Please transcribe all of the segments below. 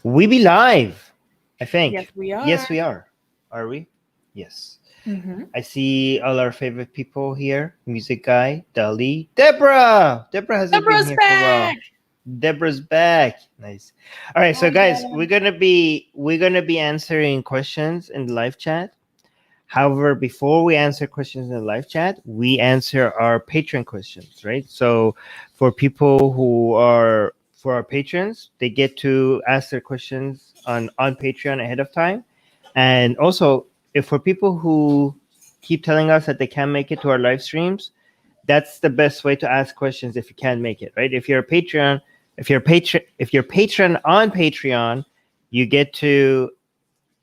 We be live, I think. Yes, we are. Yes, we are. Are we? Yes. Mm-hmm. I see all our favorite people here. Music guy, Dali, Deborah. Deborah hasn't been Deborah's here for a while. back. Deborah's back. Nice. All right, so Hi, guys, Deb. we're gonna be answering questions in the live chat. However, before we answer questions in the live chat, we answer our Patreon questions, right? So for people for our patrons, they get to ask their questions on Patreon ahead of time. And also, if for people who keep telling us that they can't make it to our live streams, that's the best way to ask questions if you can't make it, right? If you're a patron on Patreon, you get to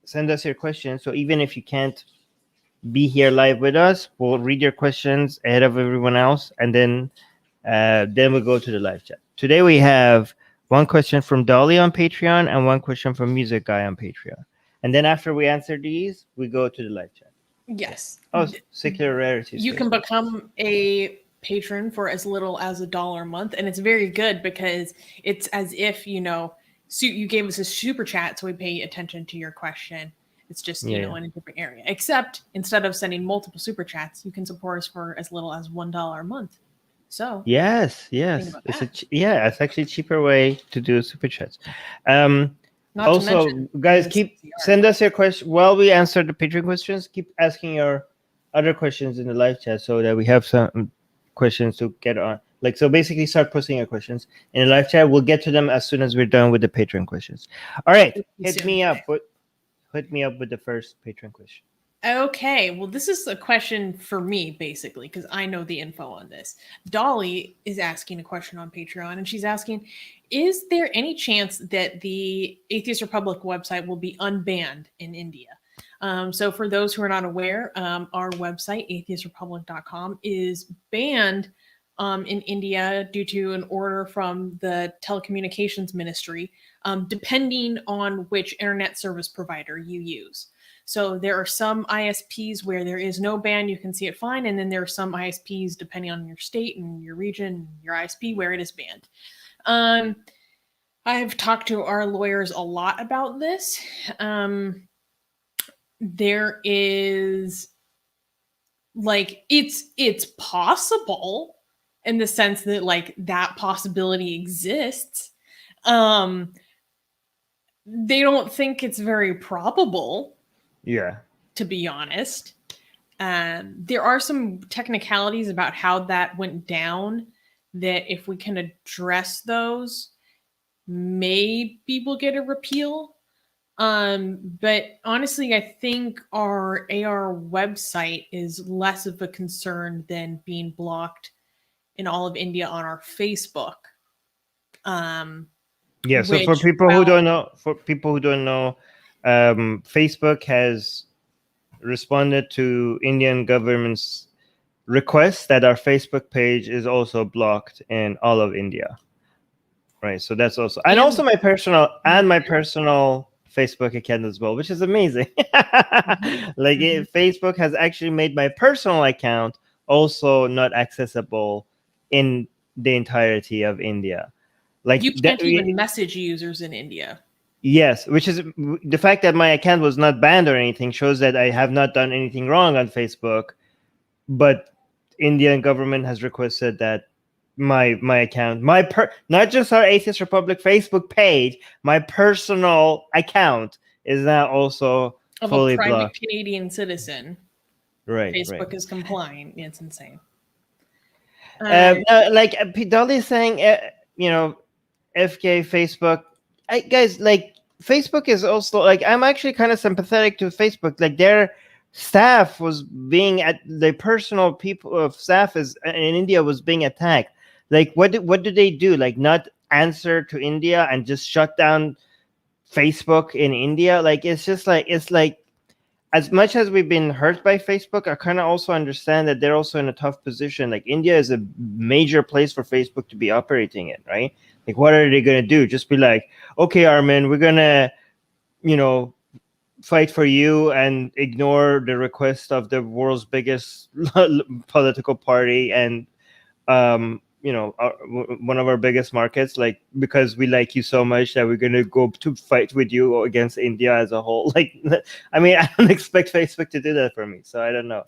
send us your questions. So even if you can't be here live with us, we'll read your questions ahead of everyone else, and then we'll go to the live chat. Today we have one question from Dolly on Patreon and one question from Music Guy on Patreon. And then after we answer these, we go to the live chat. Yes. Oh, Secular Rarities. You can become a patron for as little as $1 a month, and it's very good because it's as if you gave us a super chat, so we pay attention to your question. It's just in a different area. Except instead of sending multiple super chats, you can support us for as little as $1 a month. So yes, it's actually a cheaper way to do super chats. Also, guys, send us your question while we answer the Patreon questions. Keep asking your other questions in the live chat so that we have some questions to get on. So basically, start posting your questions in the live chat. We'll get to them as soon as we're done with the Patreon questions. All right, hit me up with the first Patreon question. Okay, well, this is a question for me, basically, because I know the info on this. Dolly is asking a question on Patreon, and she's asking, is there any chance that the Atheist Republic website will be unbanned in India? So for those who are not aware, our website, atheistrepublic.com, is banned in India due to an order from the telecommunications ministry, depending on which internet service provider you use. So there are some ISPs where there is no ban, you can see it fine, and then there are some ISPs, depending on your state and your region, your ISP, where it is banned. I've talked to our lawyers a lot about this. There is, it's possible in the sense that, that possibility exists. They don't think it's very probable. Yeah. To be honest. There are some technicalities about how that went down that if we can address those, maybe we'll get a repeal. But honestly, I think our AR website is less of a concern than being blocked in all of India on our Facebook. So for people who don't know, Facebook has responded to Indian government's request that our Facebook page is also blocked in all of India. Right. So that's also, and also my personal Facebook account as well, which is amazing. Facebook has actually made my personal account also not accessible in the entirety of India. You can't even message users in India. Yes, which is the fact that my account was not banned or anything shows that I have not done anything wrong on Facebook. But Indian government has requested that my account, not just our Atheist Republic Facebook page, my personal account is now also fully blocked. Of a private Canadian citizen. Right. Facebook is complying. It's insane. Dolly is saying, FK Facebook. Guys, Facebook is also I'm actually kind of sympathetic to Facebook. Their staff was being the personal people of staff in India was being attacked. What do they do? Not answer to India and just shut down Facebook in India? It's just as much as we've been hurt by Facebook, I kind of also understand that they're also in a tough position. India is a major place for Facebook to be operating in, right? What are they going to do? Just be okay, Armin, we're going to, fight for you and ignore the request of the world's biggest political party and one of our biggest markets, like, because we like you so much that we're going to go to fight with you against India as a whole. Like, I mean, I don't expect Facebook to do that for me, so I don't know.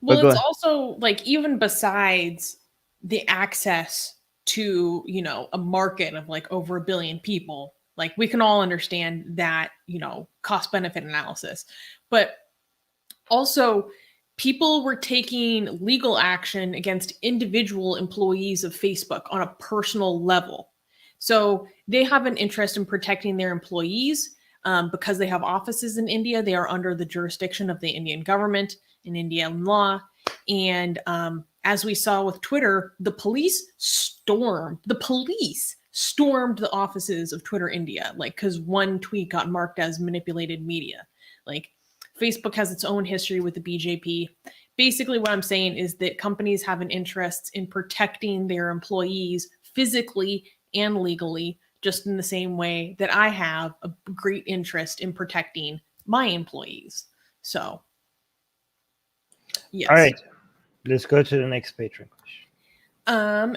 Well, it's also like, even besides the access to, a market of like over 1 billion people, like, we can all understand that, cost benefit analysis, but also people were taking legal action against individual employees of Facebook on a personal level. So they have an interest in protecting their employees because they have offices in India. They are under the jurisdiction of the Indian government and Indian law. And as we saw with Twitter, the police stormed the offices of Twitter India, like, because one tweet got marked as manipulated media. Like, Facebook has its own history with the BJP. Basically, what I'm saying is that companies have an interest in protecting their employees physically and legally, just in the same way that I have a great interest in protecting my employees. So, yes. All right, let's go to the next patron question.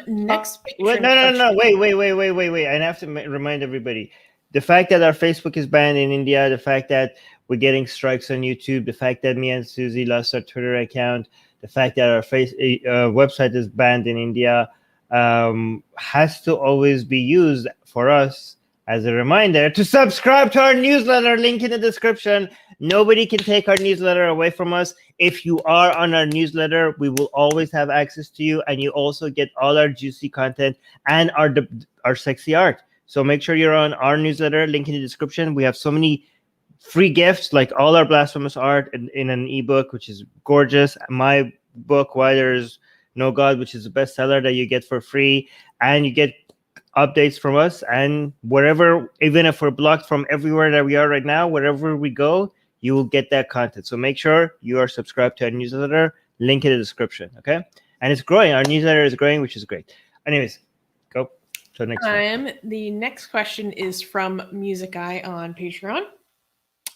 Next patron Wait, no. Wait. I have to remind everybody. The fact that our Facebook is banned in India, the fact that we're getting strikes on YouTube, the fact that me and Susie lost our Twitter account, the fact that our website is banned in India, has to always be used for us as a reminder to subscribe to our newsletter, link in the description. Nobody can take our newsletter away from us. If you are on our newsletter, we will always have access to you, and you also get all our juicy content and our sexy art. So make sure you're on our newsletter, link in the description. We have so many free gifts, like all our blasphemous art in an ebook, which is gorgeous. My book, Why There's No God, which is a bestseller that you get for free, and you get updates from us. And wherever, even if we're blocked from everywhere that we are right now, wherever we go, you will get that content. So make sure you are subscribed to our newsletter, link in the description, okay? And it's growing. Our newsletter is growing, which is great. Anyways, go to the next one. The next question is from Music Guy on Patreon.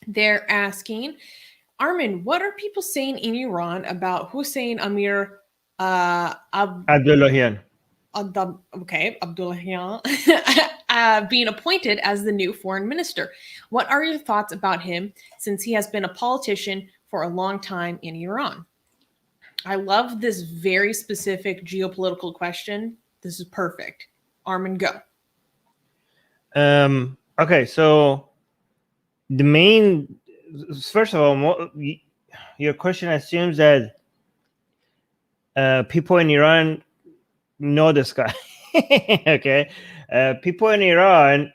They're asking, Armin, what are people saying in Iran about Hussein Amir Abdullahian? Abdullahian being appointed as the new foreign minister. What are your thoughts about him, since he has been a politician for a long time in Iran? I love this very specific geopolitical question. This is perfect. Armin, go. Okay, so first of all, your question assumes that people in Iran know this guy. Okay, people in Iran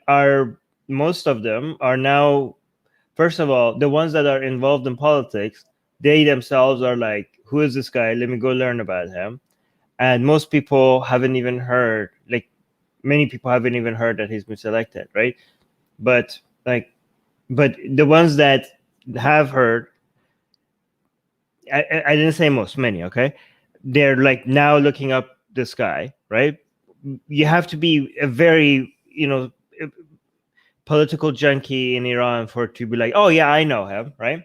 most of them are now, first of all, the ones that are involved in politics, they themselves are like, who is this guy? Let me go learn about him. And most people haven't even heard, like, many people haven't even heard that he's been selected, right? But the ones that have heard, I didn't say most, many, okay? They're like now looking up this guy, right? You have to be a very, political junkie in Iran to be like, oh yeah, I know him, right?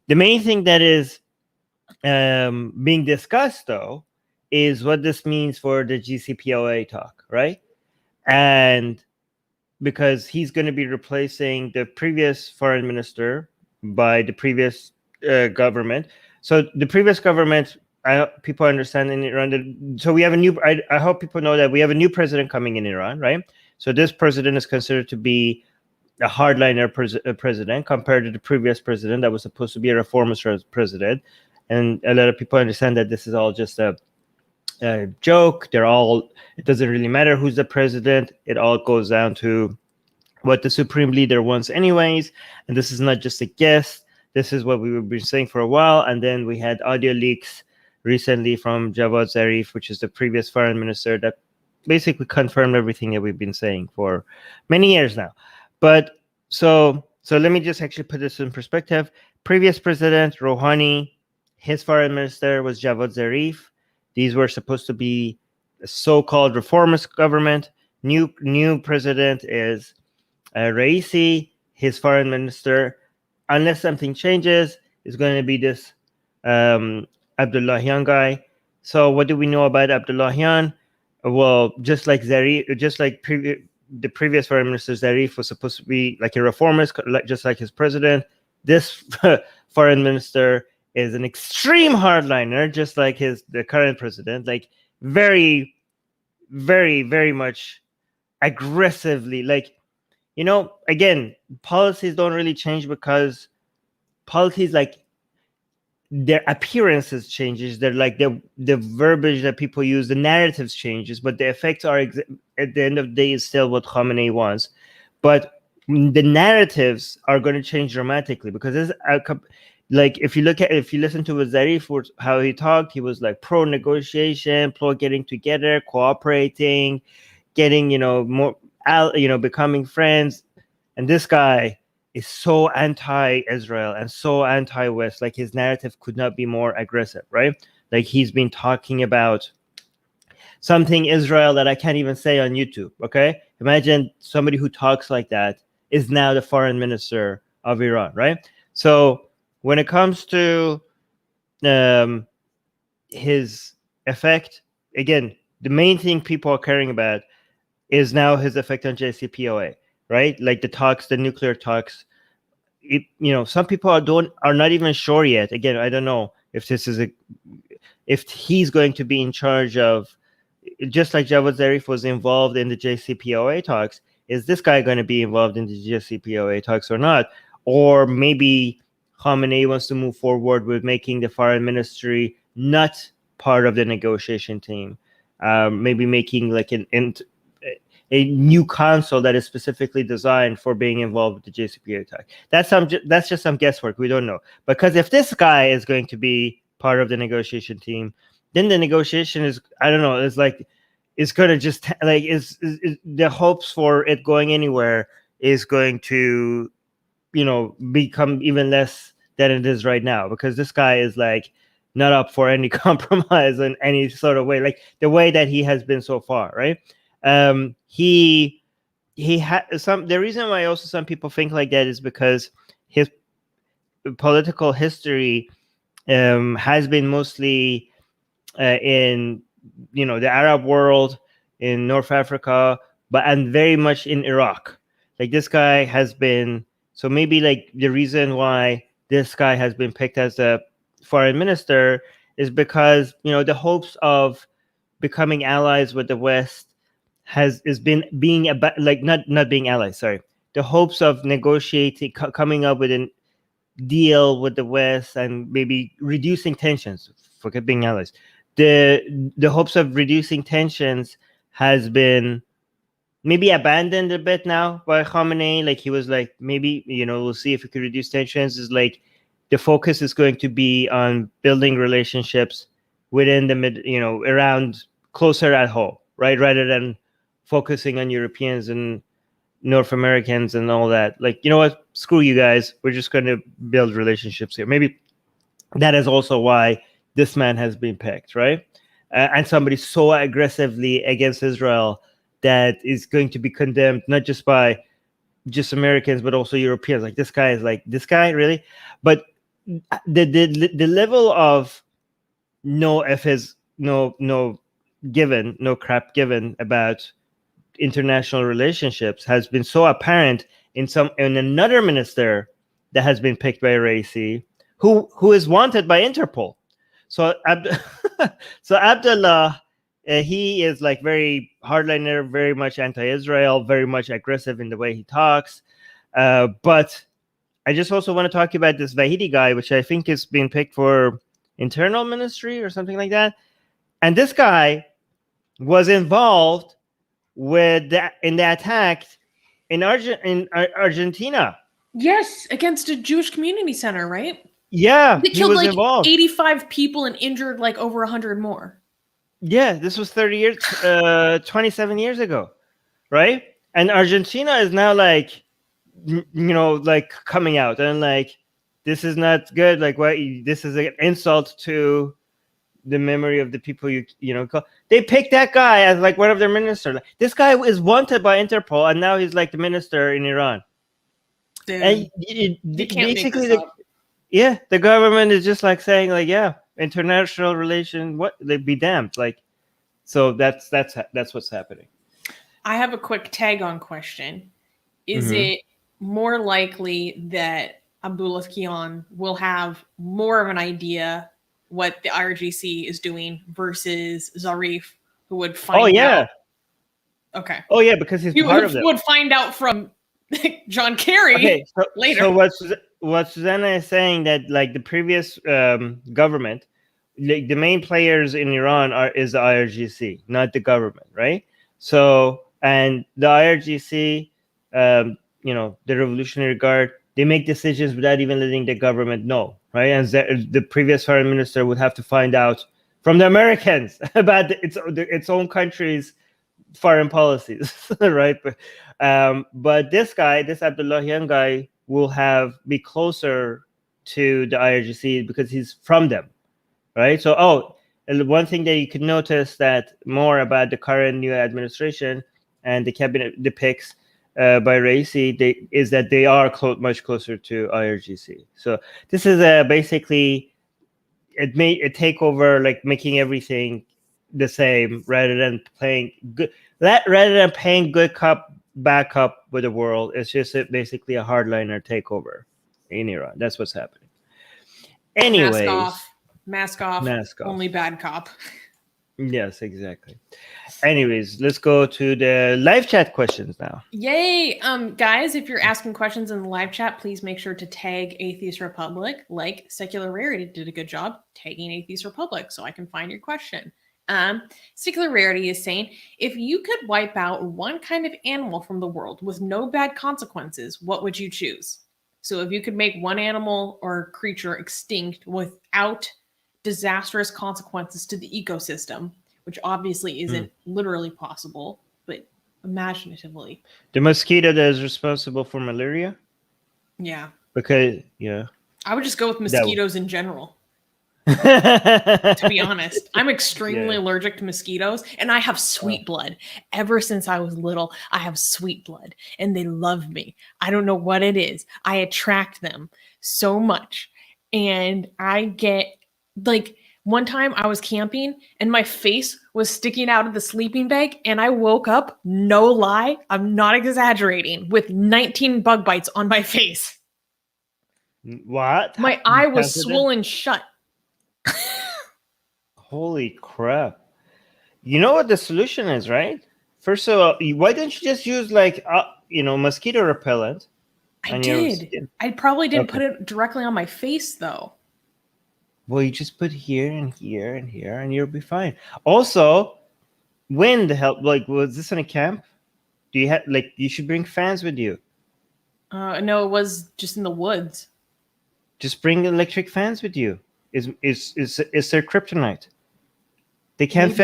The main thing that is being discussed, though, is what this means for the GCPOA talk, right? And because he's going to be replacing the previous foreign minister by the previous government. So the previous government, people understand in Iran. So we have a new, I hope people know that we have a new president coming in Iran, right? So this president is considered to be a hardliner president compared to the previous president that was supposed to be a reformist president. And a lot of people understand that this is all just a joke. It doesn't really matter who's the president. It all goes down to what the supreme leader wants anyways. And this is not just a guess. This is what we have been saying for a while. And then we had audio leaks recently from Javad Zarif, which is the previous foreign minister, that basically confirmed everything that we've been saying for many years now. But so let me just actually put this in perspective. Previous president Rouhani, his foreign minister was Javad Zarif. These were supposed to be a so-called reformist government. New president is Raisi. His foreign minister, unless something changes, is going to be this Abdullahian guy. So what do we know about Abdullahian? well, just like Zarif, just like the previous foreign minister Zarif was supposed to be like a reformist, just like his president. This foreign minister is an extreme hardliner, just like the current president. Like very, very, very much aggressively. Like, again, policies don't really change because policies, like, their appearances changes. They're like the verbiage that people use, the narratives changes, but the effects are at the end of the day is still what Khamenei wants. But the narratives are going to change dramatically because like if you listen to Zarif, how he talked, he was like pro negotiation, pro getting together, cooperating, getting more becoming friends, and this guy is so anti-Israel and so anti-West. Like his narrative could not be more aggressive, right? Like he's been talking about something Israel that I can't even say on YouTube. Okay, imagine somebody who talks like that is now the foreign minister of Iran, right? So when it comes to his effect, again, the main thing people are caring about is now his effect on JCPOA, right? Like the talks, the nuclear talks. Some people are not even sure yet. Again, I don't know if if he's going to be in charge of, just like Javad Zarif was involved in the JCPOA talks. Is this guy going to be involved in the JCPOA talks or not? Or maybe Khamenei wants to move forward with making the foreign ministry not part of the negotiation team. Maybe making like a new council that is specifically designed for being involved with the JCPOA talk. That's just some guesswork. We don't know. Because if this guy is going to be part of the negotiation team, then the negotiation is, I don't know, it's going to just like is the hopes for it going anywhere is going to become even less than it is right now, because this guy is like not up for any compromise in any sort of way, like the way that he has been so far, right? He had the reason why also some people think like that is because his political history has been mostly in the Arab world, in North Africa, and very much in Iraq. Like this guy has been, so maybe like the reason why this guy has been picked as a foreign minister is because the hopes of becoming allies with the West is being about, like not being allies. Sorry, the hopes of negotiating, coming up with a deal with the West and maybe reducing tensions. Forget being allies. The hopes of reducing tensions has been maybe abandoned a bit now by Khamenei. Like he was like, maybe we'll see if we could reduce tensions. Is like the focus is going to be on building relationships within the around closer at home, right? Rather than focusing on Europeans and North Americans and all that. Like, you know what? Screw you guys. We're just going to build relationships here. Maybe that is also why this man has been picked, right? And somebody so aggressively against Israel that is going to be condemned not just by just Americans but also Europeans. Like this guy is like, this guy really? But the level of no crap given about international relationships has been so apparent in another minister that has been picked by Raisi, who is wanted by Interpol. So Abdullah, he is like very hardliner, very much anti-Israel, very much aggressive in the way he talks. But I just also want to talk about this Vahidi guy, which I think is being picked for internal ministry or something like that. And this guy was involved in the attack in Argentina. Yes, against a Jewish community center, right? Yeah, they killed like involved. 85 people and injured like over 100 more. Yeah, this was 27 years ago, right? And Argentina is now like, like coming out and like, this is not good. Like, why? This is an insult to the memory of the people call. They picked that guy as like one of their ministers. Like, this guy is wanted by Interpol, and now he's like the minister in Iran. Dude, and you can't basically, make this up. the government is just like saying like, yeah, international relation, what they be damned. Like, So that's what's happening. I have a quick tag on question. Is Mhm. it more likely that Abdullah Kian will have more of an idea what the IRGC is doing versus Zarif, who would find Oh yeah. out? Okay. Oh yeah, because he's You part of them. would find out from John Kerry Okay, later. so what Susanna is saying, that like the previous government, like the main players in Iran is the IRGC, not the government, right? So, and the IRGC, the Revolutionary Guard, they make decisions without even letting the government know, right? And the previous foreign minister would have to find out from the Americans about its own country's foreign policies, right? But this guy, this Abdullahian guy, will be closer to the IRGC because he's from them, right? So, and one thing that you could notice that more about the current new administration and the cabinet depicts by Raisi, is that they are much closer to IRGC. So this is basically a takeover, like making everything the same rather than playing good. Rather than paying good cop bad cop with the world, it's just basically a hardliner takeover in Iran. That's what's happening. Anyways, mask off. Only bad cop. Yes, exactly. Anyways, let's go to the live chat questions now. Yay! Guys, if you're asking questions in the live chat, please make sure to tag Atheist Republic. Like Secular Rarity did a good job tagging Atheist Republic, so I can find your question. Secular Rarity is saying, if you could wipe out one kind of animal from the world with no bad consequences, what would you choose? So if you could make one animal or creature extinct without disastrous consequences to the ecosystem, which obviously isn't literally possible, but imaginatively. The mosquito that is responsible for malaria? Yeah. Because, yeah. I would just go with mosquitoes in general. To be honest, I'm extremely allergic to mosquitoes, and I have sweet blood. Ever since I was little, I have sweet blood, and they love me. I don't know what it is. I attract them so much, and I get like one time I was camping and my face was sticking out of the sleeping bag, and I woke up, no lie, I'm not exaggerating, with 19 bug bites on my face. What? My eye was swollen shut. Holy crap. You know what the solution is, right? First of all, why don't you just use mosquito repellent? I did. I probably didn't put it directly on my face though. Well, you just put here and here and here and you'll be fine. Also, wind help. Like, was this in a camp? Do you have you should bring fans with you? No, it was just in the woods. Just bring electric fans with you. Is their kryptonite? They can't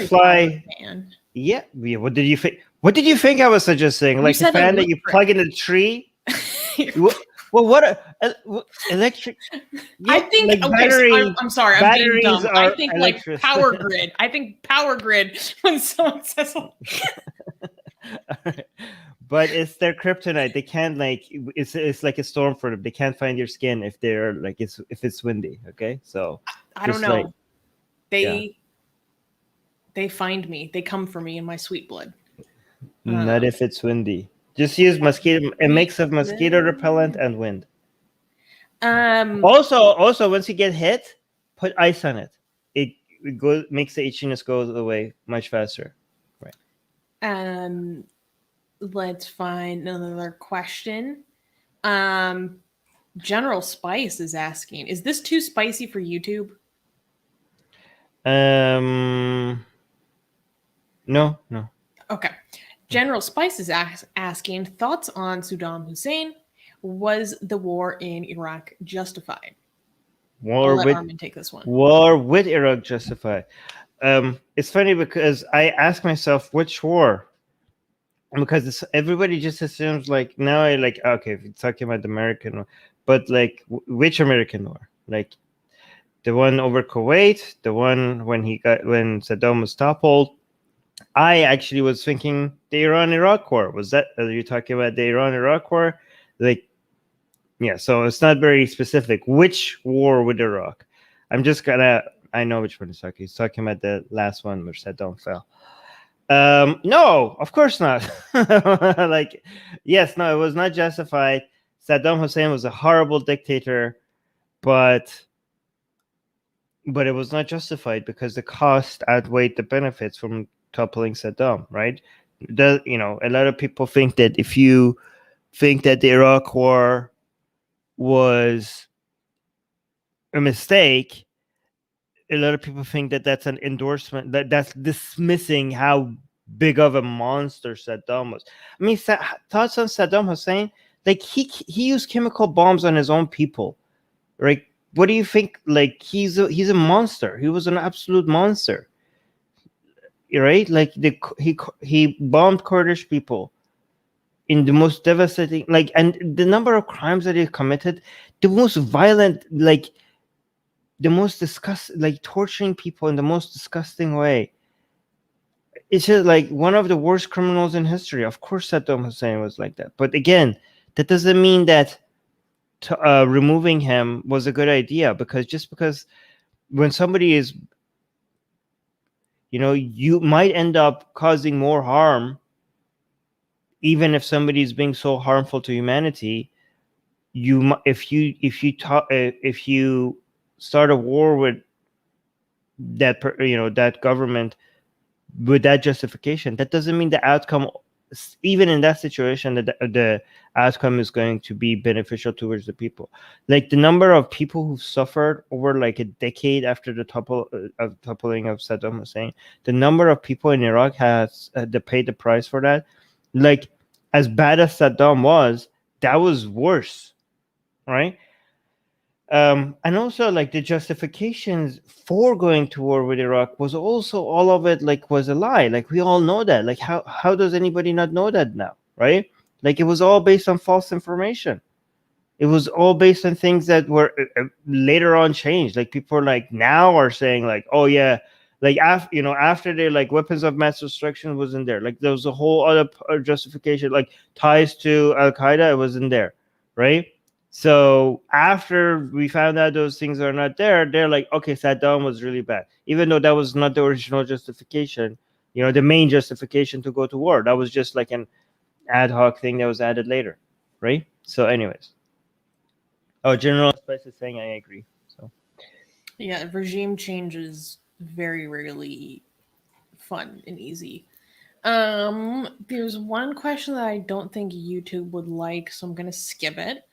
fly. Yeah. What did you think? What did you think I was suggesting? Like a fan that you plug in a tree? Well, electric? Yeah, I think batteries. I'm sorry, I'm being dumb. I think like power grid. I think power grid when someone says. Right. But it's their kryptonite. They can't it's like a storm for them. They can't find your skin if they're if it's windy. Okay, so I don't know. They find me. They come for me in my sweet blood. Not if it's windy. Just use a mix of mosquito repellent and wind. Also, once you get hit, put ice on it. It makes the itchiness go away much faster. Right. Let's find another question. General Spice is asking, is this too spicy for YouTube? No. Okay. General Spice is asking, thoughts on Saddam Hussein? Was the war in Iraq justified? I'll let Armin take this one. War with Iraq justified. It's funny because I ask myself which war, because everybody just assumes now okay, if you're talking about the American war, but which American war? Like the one over Kuwait, the one when Saddam was toppled. I actually was thinking the Iran-Iraq war. Was that? Are you talking about the Iran-Iraq war? Yeah. So it's not very specific. Which war with Iraq? I'm just gonna I know which one he's talking. He's talking about the last one, which Saddam fell. No, of course not. Like, yes, no, it was not justified. Saddam Hussein was a horrible dictator, but it was not justified because the cost outweighed the benefits from toppling Saddam, right? A lot of people think that if you think that the Iraq War was a mistake, a lot of people think that that's an endorsement, that's dismissing how big of a monster Saddam was. I mean, thoughts on Saddam Hussein? Like, he used chemical bombs on his own people, right? What do you think? Like, he's a monster. He was an absolute monster, right? Like, he bombed Kurdish people in the most devastating, like, and the number of crimes that he committed, the most violent, like, the most disgusting, like, torturing people in the most disgusting way. It's just like one of the worst criminals in history. Of course, Saddam Hussein was like that. But again, that doesn't mean that removing him was a good idea, because when somebody is, you might end up causing more harm, even if somebody is being so harmful to humanity. If you start a war with that government with that justification, that doesn't mean the outcome, even in that situation, that the outcome is going to be beneficial towards the people. Like, the number of people who suffered over like a decade after the toppling of Saddam Hussein, the number of people in Iraq has paid the price for that. Like, as bad as Saddam was, that was worse, right? And also, like, the justifications for going to war with Iraq was also, all of it, like, was a lie. Like, we all know that. Like, how does anybody not know that now, right? Like, it was all based on false information. It was all based on things that were later on changed. Like, people now are saying, like, oh yeah, like, after they, like, weapons of mass destruction wasn't there. Like, there was a whole other justification, like ties to Al Qaeda, it wasn't there, right? So after we found out those things are not there, they're like, okay, Saddam was really bad, even though that was not the original justification. The main justification to go to war. That was just like an ad hoc thing that was added later, right? So, anyways, General Spice is saying I agree. So, yeah, regime change is very rarely fun and easy. There's one question that I don't think YouTube would like, so I'm gonna skip it.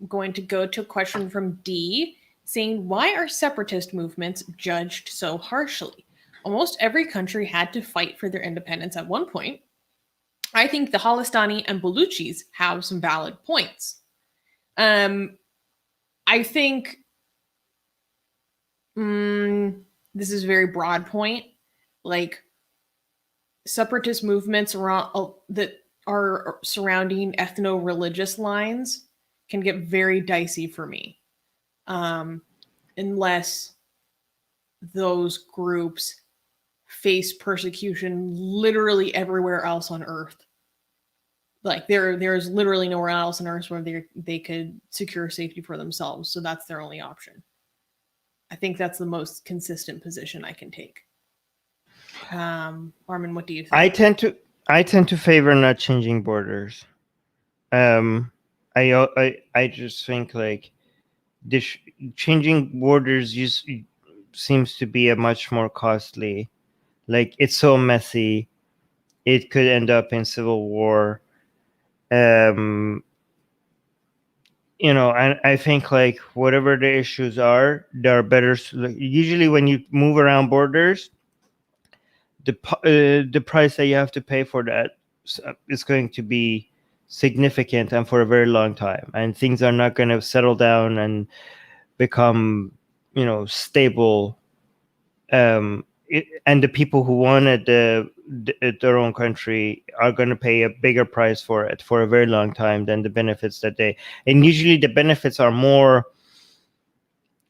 I'm going to go to a question from D saying, why are separatist movements judged so harshly? Almost every country had to fight for their independence at one point. I think the Khalistani and Baluchis have some valid points. I think this is a very broad point. Like, separatist movements around that are surrounding ethno-religious lines can get very dicey for me, unless those groups face persecution literally everywhere else on Earth. Like, there's literally nowhere else on Earth where they could secure safety for themselves, so that's their only option. I think that's the most consistent position I can take. Armin, what do you think? I tend to favor not changing borders. I just think, like, this changing borders seems to be a much more costly. Like, it's so messy. It could end up in civil war. And I think, like, whatever the issues are, there are better. Usually, when you move around borders, the price that you have to pay for that is going to be significant and for a very long time, and things are not going to settle down and become stable. And the people who wanted their own country are going to pay a bigger price for it for a very long time than the benefits and usually the benefits are more.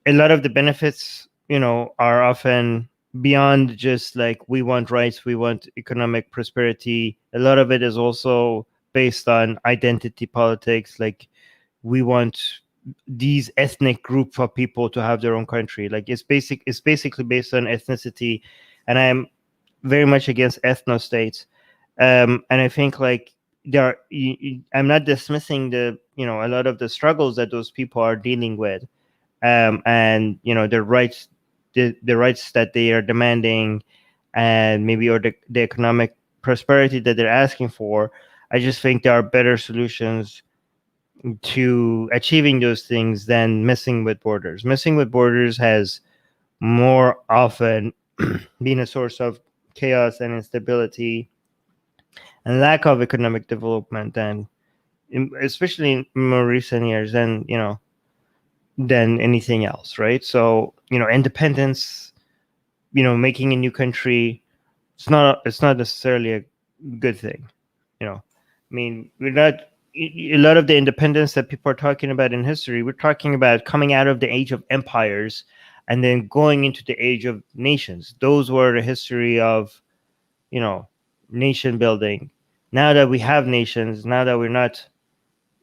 A lot of the benefits are often beyond just like, we want rights, we want economic prosperity. A lot of it is also based on identity politics. Like, we want these ethnic group of people to have their own country. Like it's basically based on ethnicity, and I'm very much against ethno states. And I think like I'm not dismissing the a lot of the struggles that those people are dealing with, and the rights, the rights that they are demanding, and maybe or the economic prosperity that they're asking for. I just think there are better solutions to achieving those things than messing with borders. Messing with borders has more often been a source of chaos and instability and lack of economic development, and especially in more recent years than than anything else, right? So independence, making a new country, it's not necessarily a good thing. I mean, we're not a lot of the independence that people are talking about in history. We're talking about coming out of the age of empires and then going into the age of nations. Those were the history of nation building. Now that we have nations, now that we're not,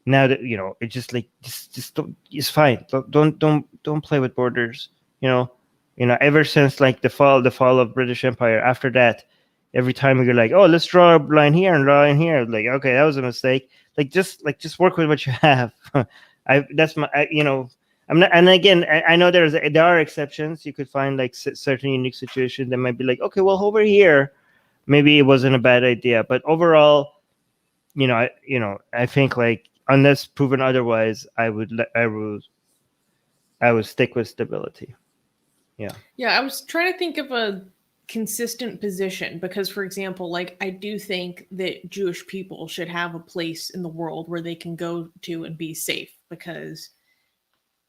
now that it's just like just don't, it's fine. Don't play with borders. Ever since like the fall of British Empire. After that, every time you're like, oh, let's draw a line here and draw a line here, like, okay, that was a mistake. Just work with what you have. That's my I'm not, and again, I know there are exceptions. You could find like certain unique situations that might be like, okay, well, over here maybe it wasn't a bad idea, but overall, I think like unless proven otherwise, I would stick with stability. Yeah, I was trying to think of a consistent position because, for example, like I do think that Jewish people should have a place in the world where they can go to and be safe because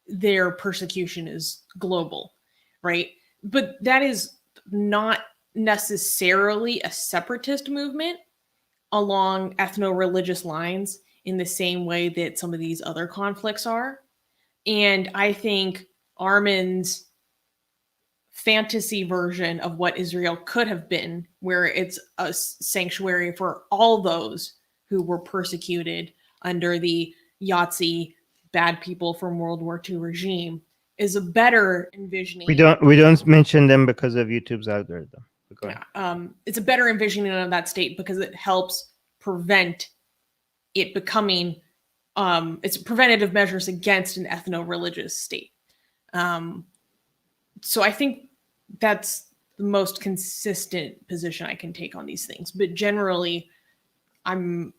their persecution is global, right? But that is not necessarily a separatist movement along ethno-religious lines in the same way that some of these other conflicts are. And I think Armin's fantasy version of what Israel could have been, where it's a sanctuary for all those who were persecuted under the Yahtzee bad people from World War II regime, is a better envisioning. We don't mention them because of YouTube's algorithm. It's a better envisioning of that state because it helps prevent it becoming it's preventative measures against an ethno-religious state. So I think that's the most consistent position I can take on these things. But generally, I'm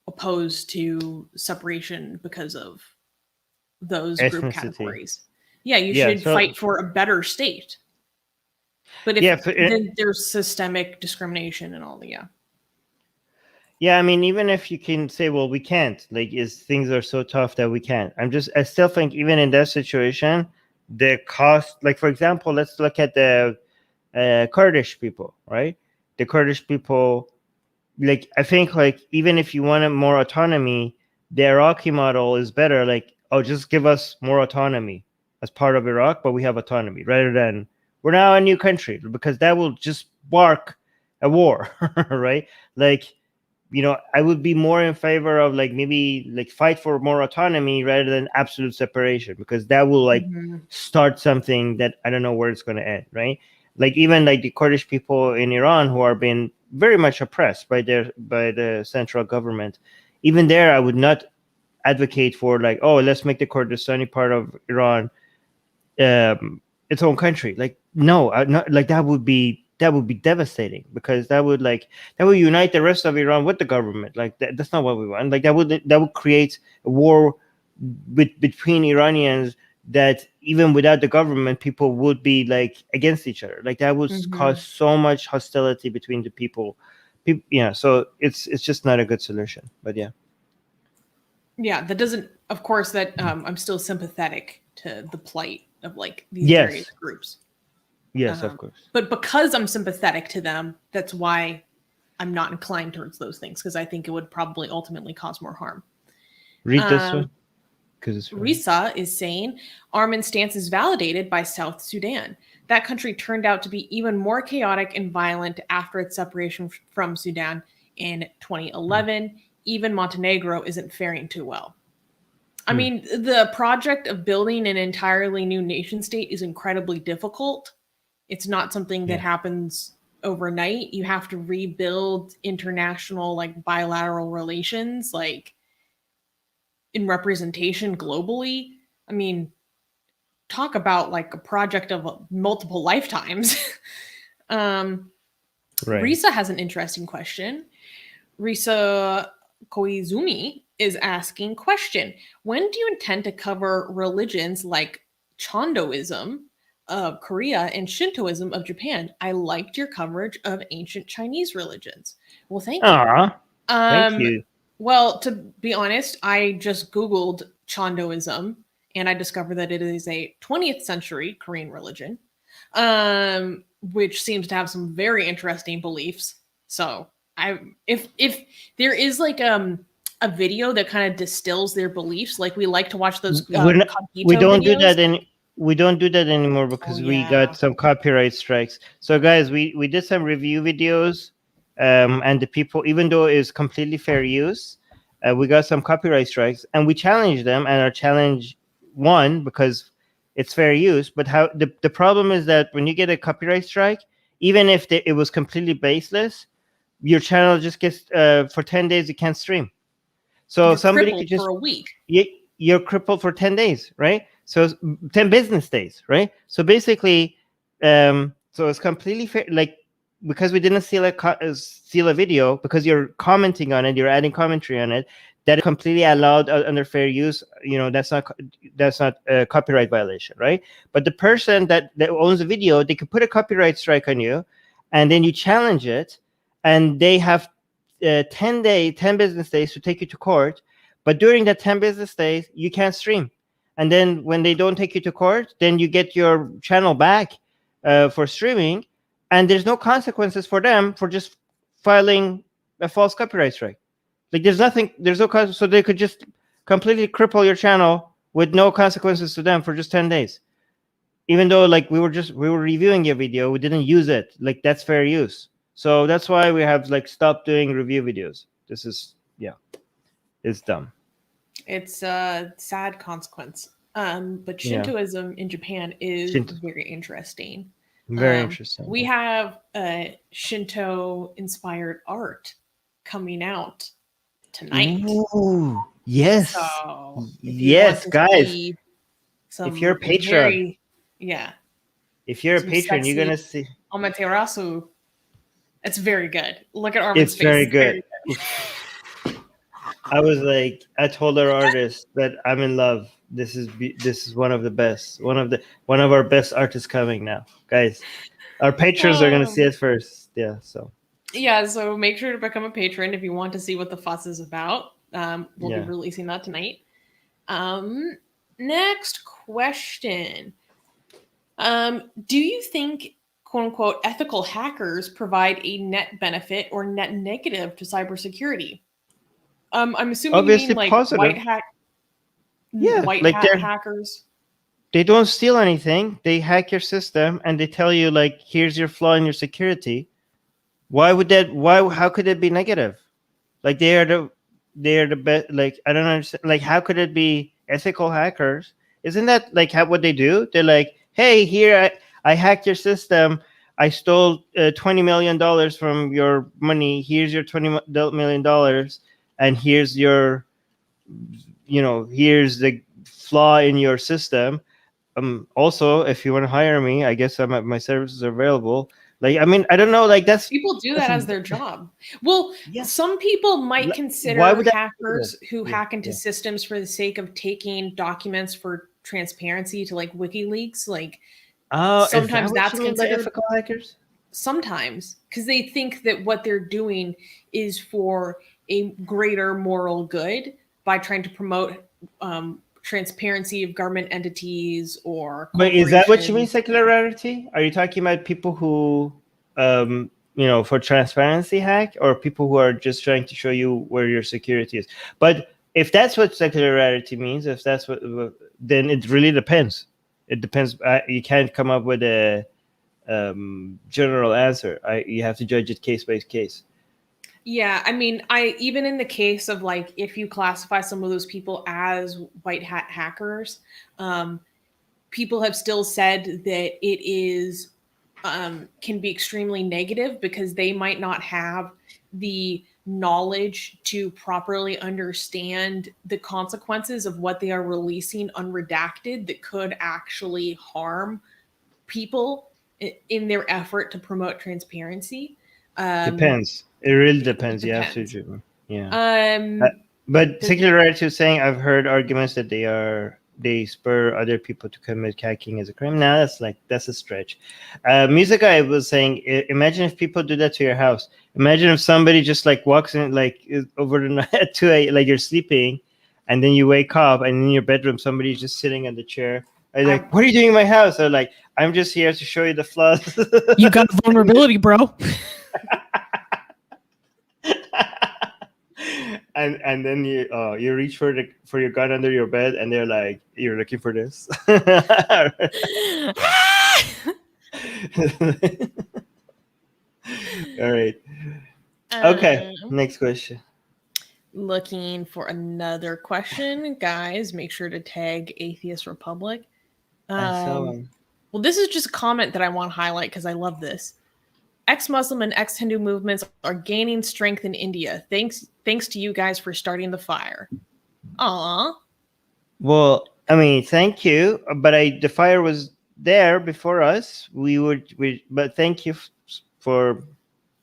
opposed to separation because of those group categories. Yeah, you should fight for a better state. But then there's systemic discrimination and all. Yeah, I mean, even if you can say, well, we can't, like, things are so tough that we can't. I still think even in that situation, the cost, like, for example, let's look at the Kurdish people, right? The Kurdish people, like, I think, like, even if you wanted more autonomy, the Iraqi model is better. Like, oh, just give us more autonomy as part of Iraq, but we have autonomy, rather than we're now a new country, because that will just spark a war, right? Like, I would be more in favor of like maybe like fight for more autonomy rather than absolute separation, because that will like start something that I don't know where it's going to end, right? Like even like the Kurdish people in Iran who are being very much oppressed by the central government. Even there, I would not advocate for like, oh, let's make the Kurdistani part of Iran its own country. Like, no, not like that would be devastating, because that would unite the rest of Iran with the government. Like that's not what we want. Like that would create a war between Iranians that even without the government, people would be like against each other. Like that would cause so much hostility between the people. So it's just not a good solution. But yeah, that doesn't. Of course, that I'm still sympathetic to the plight of like these various groups. Yes, of course. But because I'm sympathetic to them, that's why I'm not inclined towards those things, because I think it would probably ultimately cause more harm. Read this one. Risa is saying Armin's stance is validated by South Sudan. That country turned out to be even more chaotic and violent after its separation from Sudan in 2011. Even Montenegro isn't faring too well. I mean, the project of building an entirely new nation state is incredibly difficult. It's not something that happens overnight. You have to rebuild international, like, bilateral relations, like, in representation globally. I mean, talk about like a project of multiple lifetimes. Risa has an interesting question. Risa Koizumi is asking, question, when do you intend to cover religions like Chandoism of Korea and Shintoism of Japan? I liked your coverage of ancient Chinese religions. Well, thank you. Thank you. Well, to be honest, I just Googled Chandoism and I discovered that it is a 20th century Korean religion, which seems to have some very interesting beliefs. So if there is like a video that kind of distills their beliefs, like we like to watch those. We don't do videos. that we don't do that anymore because we got some copyright strikes. So guys, we did some review videos, and the people, even though it's completely fair use, we got some copyright strikes, and we challenged them, and our challenge won because it's fair use. But how the problem is that when you get a copyright strike, even if it was completely baseless, your channel just gets for 10 days you can't stream. So somebody could just for a week. You're crippled for 10 days, right? So 10 business days, right? So basically, so it's completely fair. Like, because we didn't steal a video, because you're commenting on it, you're adding commentary on it, that is completely allowed under fair use. You know, that's not a copyright violation, right? But the person that owns the video, they could put a copyright strike on you, and then you challenge it, and they have 10 business days to take you to court. But during that 10 business days, you can't stream. And then when they don't take you to court, then you get your channel back for streaming, and there's no consequences for them for just filing a false copyright strike. Like, there's no consequence, so they could just completely cripple your channel with no consequences to them for just 10 days. Even though, like, we were reviewing your video, we didn't use it. Like, that's fair use. So that's why we have, like, stopped doing review videos. This is, it's dumb. It's a sad consequence. But Shintoism in Japan is very interesting. Very interesting. We have Shinto-inspired art coming out tonight. Ooh, yes. So yes, guys. If you're a patron, if you're a patron, you're gonna see Amaterasu. It's very good. Look at Armin's face. It's very good. I told our artist that I'm in love. This is one of the best. One of our best artists coming now, guys. Our patrons are gonna see it first. So make sure to become a patron if you want to see what the fuss is about. We'll be releasing that tonight. Next question. Do you think, quote unquote, ethical hackers provide a net benefit or net negative to cybersecurity? I'm assuming obviously you mean like positive. white hat hackers. They don't steal anything. They hack your system and they tell you, like, here's your flaw in your security. How could it be negative? Like, they are the best. Like, I don't understand. Like, how could it be ethical hackers? Isn't that like what they do? They're like, hey, here I hacked your system. I stole $20 million from your money. Here's your $20 million, and here's your, here's the flaw in your system. Also, if you want to hire me, I guess my services are available. Like, I mean, I don't know. Like, people do that as their job. Well, some people might consider hackers who hack into systems for the sake of taking documents for transparency to, like, WikiLeaks. Like, sometimes that's considered ethical hackers. Sometimes, because they think that what they're doing is for a greater moral good by trying to promote transparency of government entities or. But is that what you mean, secularity? Are you talking about people who, for transparency hack, or people who are just trying to show you where your security is? But if that's what secularity means, then it really depends. It depends. You can't come up with a general answer. You have to judge it case by case. Yeah, I mean, even in the case of like if you classify some of those people as white hat hackers, people have still said that it is can be extremely negative because they might not have the knowledge to properly understand the consequences of what they are releasing unredacted that could actually harm people in their effort to promote transparency. Depends. It really It depends. You have depends. to. Yeah. Um, But does secular rights is saying I've heard arguments that they spur other people to commit hacking as a crime. Now that's a stretch. Music guy was saying, imagine if people do that to your house. Imagine if somebody just like walks in like over the night at 2 a.m. like you're sleeping, and then you wake up and in your bedroom somebody's just sitting on the chair. And like, what are you doing in my house? They're like, I'm just here to show you the flaws. You got a vulnerability, bro. and then you reach for your gun under your bed and they're like, you're looking for this. All right, okay, next question. Looking for another question, guys, make sure to tag Atheist Republic. I saw one. Well, this is just a comment that I want to highlight because I love this. Ex-Muslim and ex-Hindu movements are gaining strength in India. Thanks to you guys for starting the fire. Aww. Well, I mean, thank you, but the fire was there before us. But thank you for,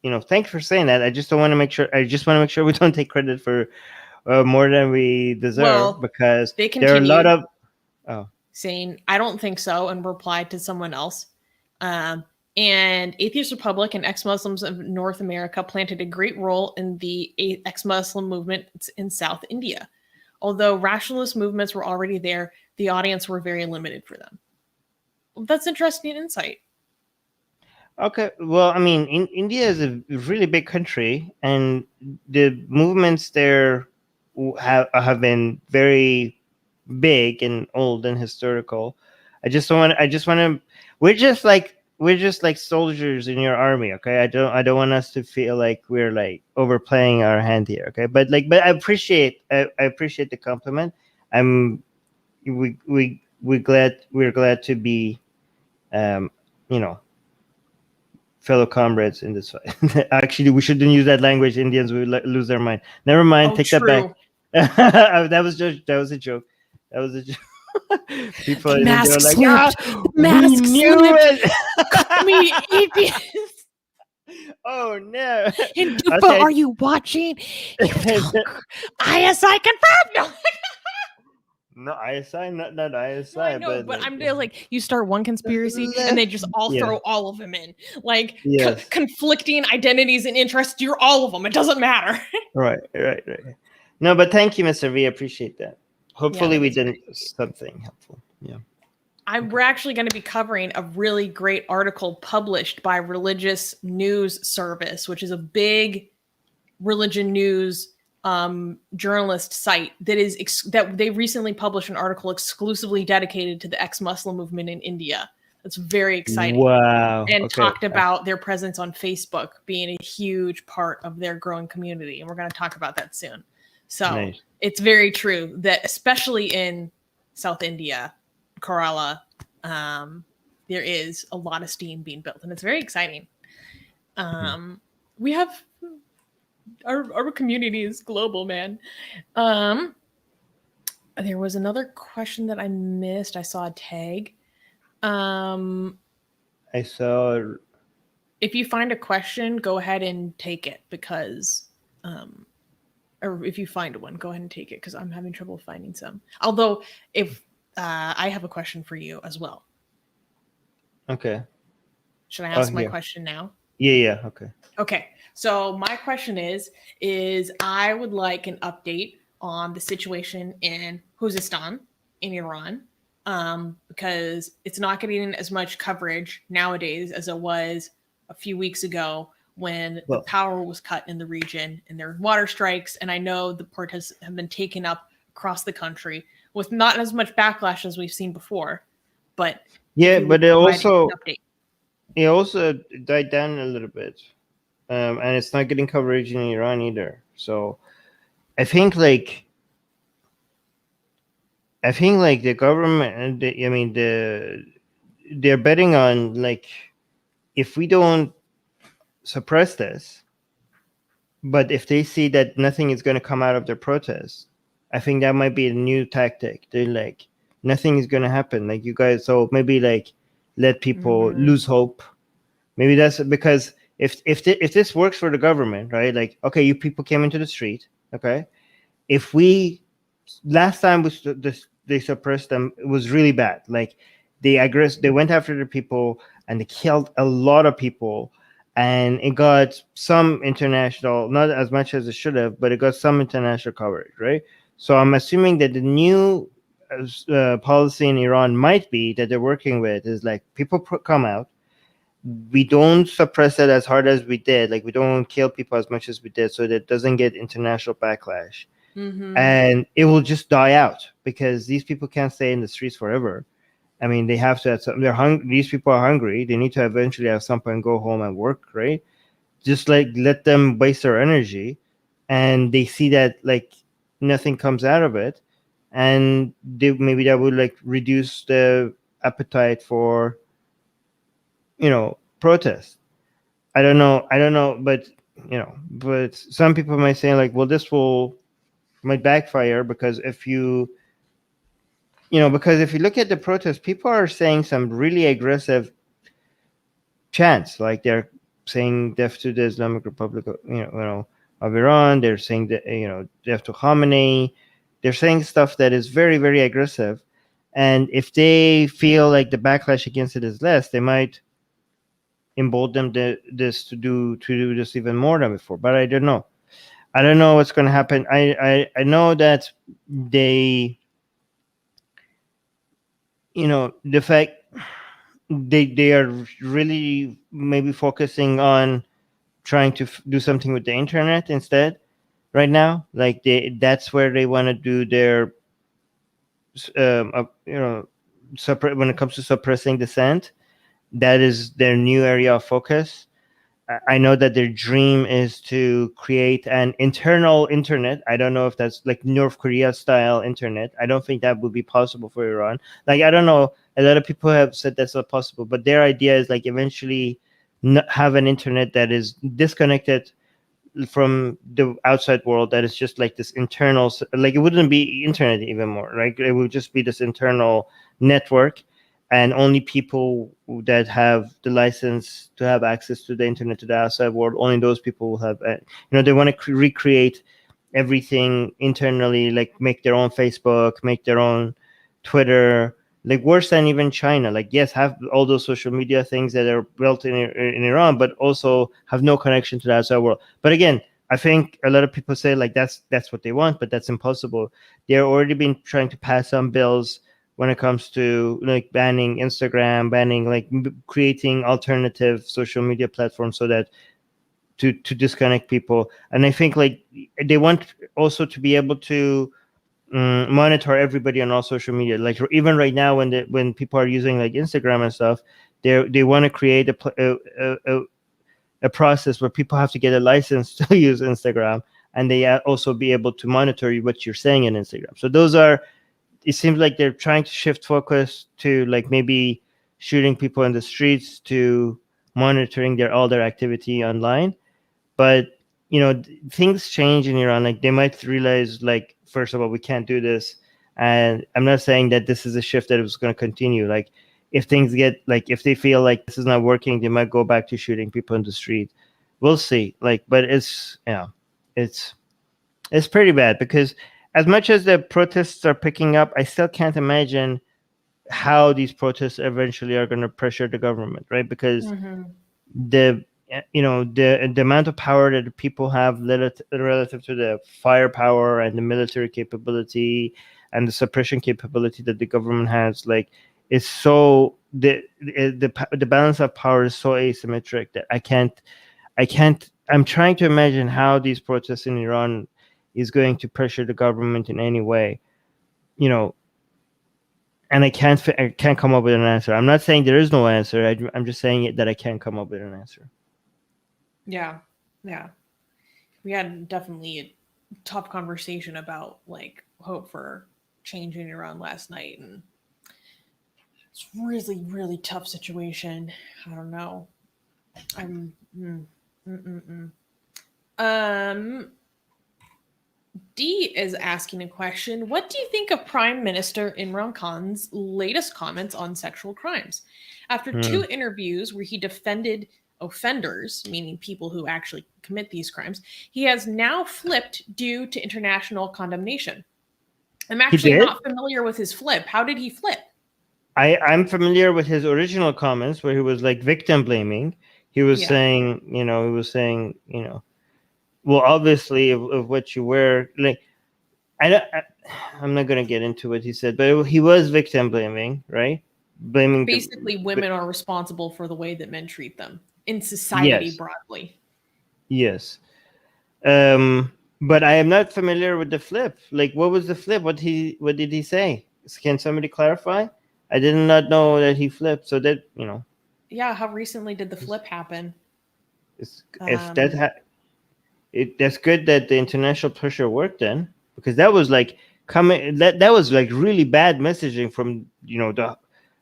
thank you for saying that. I just want to make sure we don't take credit for more than we deserve, because they there are a lot of saying I don't think so and replied to someone else. And Atheist Republic and ex-Muslims of North America planted a great role in the ex-Muslim movement in South India. Although rationalist movements were already there, the audience were very limited for them. Well, that's interesting insight. Okay, well, I mean, India is a really big country, and the movements there have been very big and old and historical. I just want to. We're just like soldiers in your army, okay? I don't want us to feel like we're like overplaying our hand here, okay? But I appreciate the compliment. We're glad to be, fellow comrades in this fight. Actually, we shouldn't use that language. Indians will lose their mind. Never mind. Take that back. That was a joke. That was a joke. People in India were like, we knew it. Call me atheist. Oh no! Hindufa, okay. Are you watching? ISI confirmed. No, ISI, not ISI. No, I know, but I'm like, you start one conspiracy and they just all throw all of them in, like conflicting identities and interests. You're all of them. It doesn't matter. Right. No, but thank you, Mr. V. I appreciate that. Hopefully, we did something helpful. Yeah. We're actually going to be covering a really great article published by Religious News Service, which is a big religion news journalist site that they recently published an article exclusively dedicated to the ex-Muslim movement in India. That's very exciting. Wow. And talked about their presence on Facebook being a huge part of their growing community. And we're going to talk about that soon. So It's very true that especially in South India, Kerala, there is a lot of steam being built, and it's very exciting. We have our community is global, man. There was another question that I missed. I saw a tag. I saw. If you find a question, go ahead and take it because, or if you find one, go ahead and take it because I'm having trouble finding some. Although, if I have a question for you as well. Okay. Should I ask my question now? Yeah. Okay. So my question is I would like an update on the situation in Khuzestan in Iran, because it's not getting as much coverage nowadays as it was a few weeks ago when the power was cut in the region and there were water strikes. And I know the protests have been taken up across the country with not as much backlash as we've seen before. But but it also died down a little bit. and it's not getting coverage in Iran either. So I think like the government, they're betting on like if we don't suppress this, but if they see that nothing is going to come out of their protest, I think that might be a new tactic. They're like, nothing is going to happen. Like you guys, so maybe like let people lose hope. Maybe that's because if this works for the government, right? Like, okay, you people came into the street, okay. If we last time they suppressed them, it was really bad. Like they went after the people and they killed a lot of people, and it got some international, not as much as it should have, but it got some international coverage, right? So I'm assuming that the new policy in Iran might be that they're working with is like people come out, we don't suppress it as hard as we did, like we don't kill people as much as we did, so that it doesn't get international backlash. And it will just die out because these people can't stay in the streets forever. I mean, they have to have something. These people are hungry. They need to eventually have something and go home and work, right? Just like let them waste their energy, and they see that like nothing comes out of it, and maybe that would like reduce the appetite for protest. I don't know, but but some people might say like, well, this might backfire because if you look at the protests, people are saying some really aggressive chants, like they're saying death to the Islamic Republic of Iran. They're saying that death to Khamenei. They're saying stuff that is very, very aggressive, and if they feel like the backlash against it is less, they might embolden this to do this even more than before. But I don't know. I don't know what's going to happen. I know that they, the fact they are really maybe focusing on trying to do something with the internet instead right now. Like that's where they want to do their, when it comes to suppressing dissent. That is their new area of focus. I know that their dream is to create an internal internet. I don't know if that's like North Korea style internet. I don't think that would be possible for Iran. Like, I don't know. A lot of people have said that's not possible, but their idea is like eventually have an internet that is disconnected from the outside world. That is just like this internal, like it wouldn't be internet even more. Right? It would just be this internal network, and only people that have the license to have access to the internet, to the outside world, only those people will have, they want to recreate everything internally, like make their own Facebook, make their own Twitter, like worse than even China. Like, yes, have all those social media things that are built in Iran, but also have no connection to the outside world. But again, I think a lot of people say like that's what they want, but that's impossible. They're already been trying to pass some bills when it comes to like banning Instagram, banning like creating alternative social media platforms so that to disconnect people. And I think like they want also to be able to monitor everybody on all social media. Like even right now, when people are using like Instagram and stuff, they want to create a process where people have to get a license to use Instagram, and they also be able to monitor what you're saying in Instagram. So those are. It seems like they're trying to shift focus to like maybe shooting people in the streets to monitoring all their activity online. But things change in Iran. Like they might realize like, first of all, we can't do this. And I'm not saying that this is a shift that is going to continue. Like if things get like, if they feel like this is not working, they might go back to shooting people in the street. We'll see. Like, but it's pretty bad because as much as the protests are picking up, I still can't imagine how these protests eventually are going to pressure the government, right? Because the amount of power that the people have relative to the firepower and the military capability and the suppression capability that the government has, like, is so the balance of power is so asymmetric that I can't. I'm trying to imagine how these protests in Iran is going to pressure the government in any way, and I can't come up with an answer. I'm not saying there is no answer. I'm just saying that I can't come up with an answer. Yeah. Yeah. We had definitely a tough conversation about like hope for changing around last night, and it's really, really tough situation. I don't know. I'm mm, mm, mm, mm. Um D is asking a question. What do you think of Prime Minister Imran Khan's latest comments on sexual crimes? After Hmm. 2 interviews where he defended offenders, meaning people who actually commit these crimes, he has now flipped due to international condemnation. I'm He actually did. not familiar with his flip. How did he flip? I'm familiar with his original comments where he was like victim blaming. He was Yeah. saying, well, obviously, of what you wear, like, I'm not gonna get into what he said, but he was victim blaming, right? Blaming Basically, women are responsible for the way that men treat them in society yes, broadly. yes. But I am not familiar with the flip. Like, what was the flip? What did he say? Can somebody clarify? I did not know that he flipped. So that Yeah, how recently did the flip happen? if Um, that's good that the international pressure worked then, because that was like coming. That was like really bad messaging from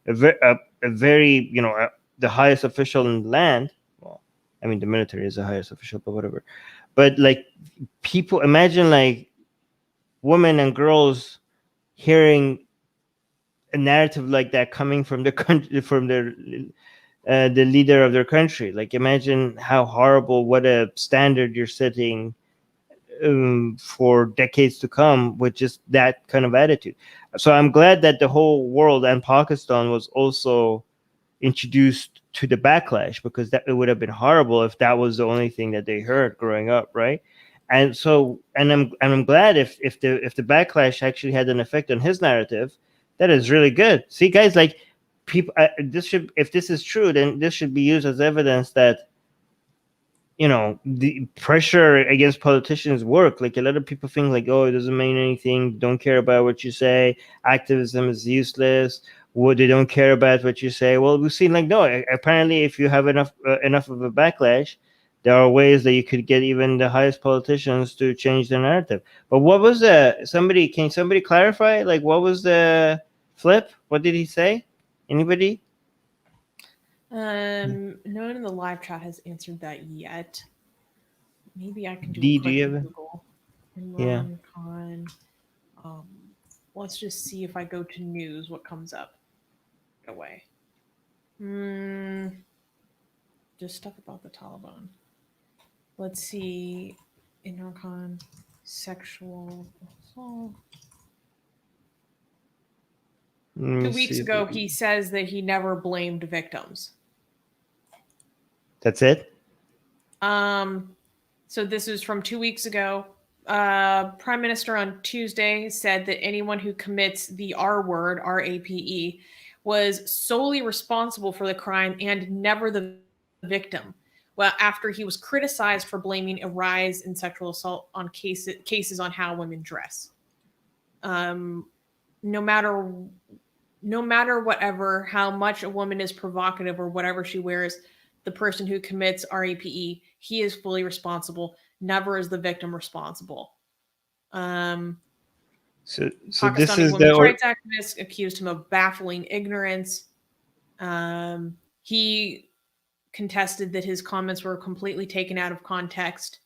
a very the highest official in the land. Well, I mean the military is the highest official, but whatever. But like people, imagine like women and girls hearing a narrative like that coming from the country, from the leader of their country. Like, imagine how horrible, what a standard you're setting for decades to come with just that kind of attitude. So I'm glad that the whole world and Pakistan was also introduced to the backlash, because that it would have been horrible if that was the only thing that they heard growing up, right? And so, I'm glad if the backlash actually had an effect on his narrative. That is really good. See, guys, like people, this should, if this is true, then this should be used as evidence that the pressure against politicians work. Like, a lot of people think like, oh, it doesn't mean anything, don't care about what you say, activism is useless, what, they don't care about what you say. Well, we've seen like, no, apparently if you have enough of a backlash, there are ways that you could get even the highest politicians to change their narrative. But what was can somebody clarify, like, what was the flip? What did he say? Anybody? no one in the live chat has answered that yet. Maybe I can do a D, do quick you have Google. yeah. Imran Khan. Um, let's just see if I go to news, what comes up. Go away. Just stuff about the Taliban. Let's see. Imran Khan, sexual assault. 2 weeks ago, he says that he never blamed victims. That's it. So this is from 2 weeks ago. Prime Minister on Tuesday said that anyone who commits the R word, RAPE, was solely responsible for the crime and never the victim. Well, after he was criticized for blaming a rise in sexual assault on cases on how women dress. No matter whatever, how much a woman is provocative or whatever she wears, the person who commits RAPE, he is fully responsible. Never is the victim responsible. So this Pakistani is women's rights activists accused him of baffling ignorance. He contested that his comments were completely taken out of context.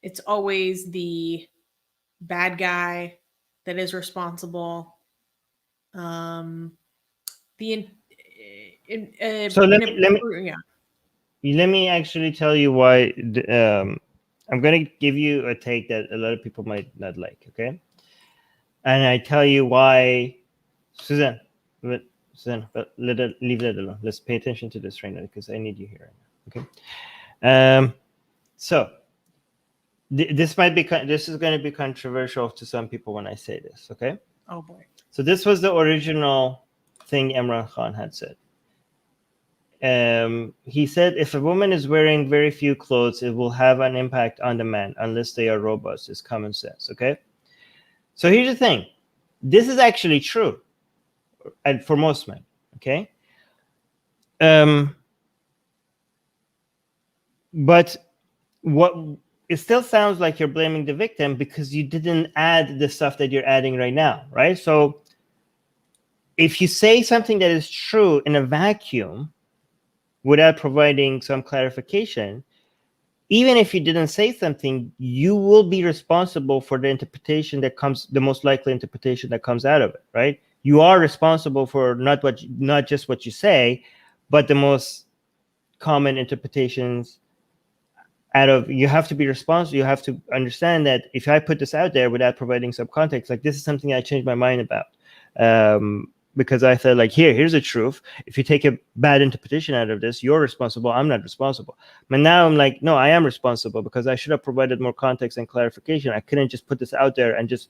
It's always the bad guy that is responsible. So let me actually tell you why. I'm going to give you a take that a lot of people might not like, okay? And I tell you why, Susanna, but leave that alone. Let's pay attention to this right now, because I need you here right now, okay? So this is going to be controversial to some people when I say this, okay? Oh boy. So this was the original thing Imran Khan had said. He said, if a woman is wearing very few clothes, it will have an impact on the man unless they are robust. It's common sense, okay? So here's the thing. This is actually true, and for most men, okay? but what it still sounds like you're blaming the victim because you didn't add the stuff that you're adding right now, right? So if you say something that is true in a vacuum without providing some clarification, even if you didn't say something, you will be responsible for the interpretation that comes, the most likely interpretation that comes out of it, right? You are responsible for not just what you say, but the most common interpretations out of, you have to be responsible. You have to understand that if I put this out there without providing some context, like this is something I changed my mind about, because I thought like, here's the truth. If you take a bad interpretation out of this, you're responsible. I'm not responsible. But now I'm like, no, I am responsible because I should have provided more context and clarification. I couldn't just put this out there and just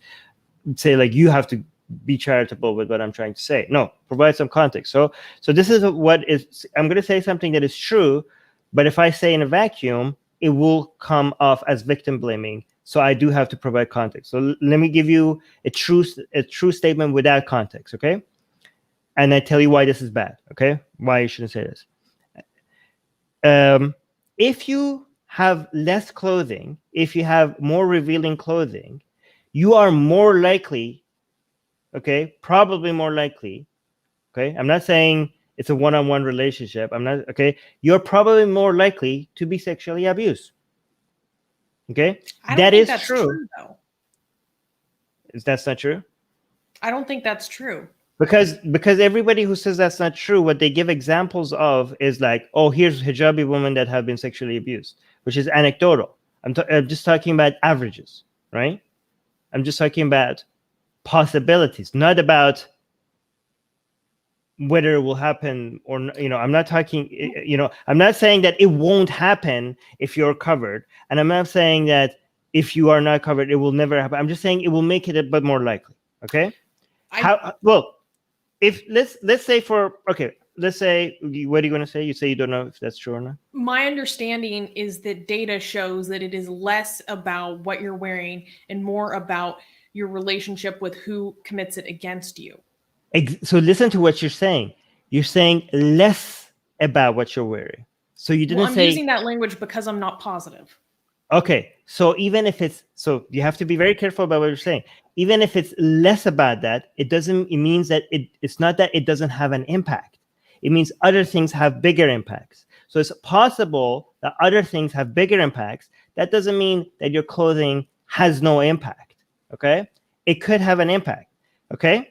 say like, you have to be charitable with what I'm trying to say. No, provide some context. So this is what is, I'm going to say something that is true, but if I say in a vacuum, it will come off as victim blaming. So I do have to provide context. So let me give you a true statement without context, okay? And I tell you why this is bad, okay? Why you shouldn't say this. If you have less clothing, if you have more revealing clothing, you are more likely, okay, probably more likely, okay? I'm not saying it's a one-on-one relationship. I'm not, okay? You're probably more likely to be sexually abused. Okay? That is true. Though. That's not true? I don't think that's true. Because everybody who says that's not true, what they give examples of is like, oh, here's hijabi women that have been sexually abused, which is anecdotal. I'm just talking about averages, right? I'm just talking about possibilities, not about whether it will happen or not. You know, I'm not talking, you know, I'm not saying that it won't happen if you're covered. And I'm not saying that if you are not covered, it will never happen. I'm just saying it will make it a bit more likely. Okay. Well, if let's say let's say, what are you going to say? You say you don't know if that's true or not? My understanding is that data shows that it is less about what you're wearing and more about your relationship with who commits it against you. So listen to what you're saying. You're saying less about what you're wearing. So you didn't say. I'm using that language because I'm not positive. Okay. So even if it's, so you have to be very careful about what you're saying. Even if it's less about that, it means that it's not that it doesn't have an impact. It means other things have bigger impacts. So it's possible that other things have bigger impacts. That doesn't mean that your clothing has no impact. Okay. It could have an impact. Okay.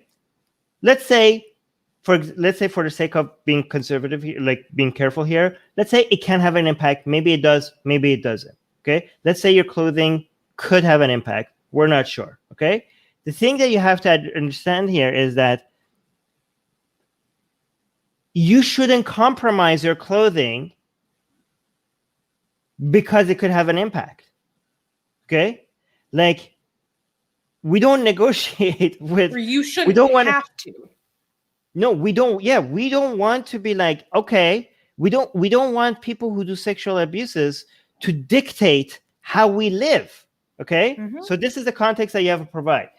Let's say for the sake of being conservative here, like being careful here, let's say it can have an impact. Maybe it does, maybe it doesn't. Okay. Let's say your clothing could have an impact. We're not sure. Okay. The thing that you have to understand here is that you shouldn't compromise your clothing because it could have an impact. Okay. Like, we don't negotiate with. Or you shouldn't have to. No, we don't. Yeah, we don't want to be like, okay, we don't want people who do sexual abuses to dictate how we live. Okay, so this is the context that you have to provide.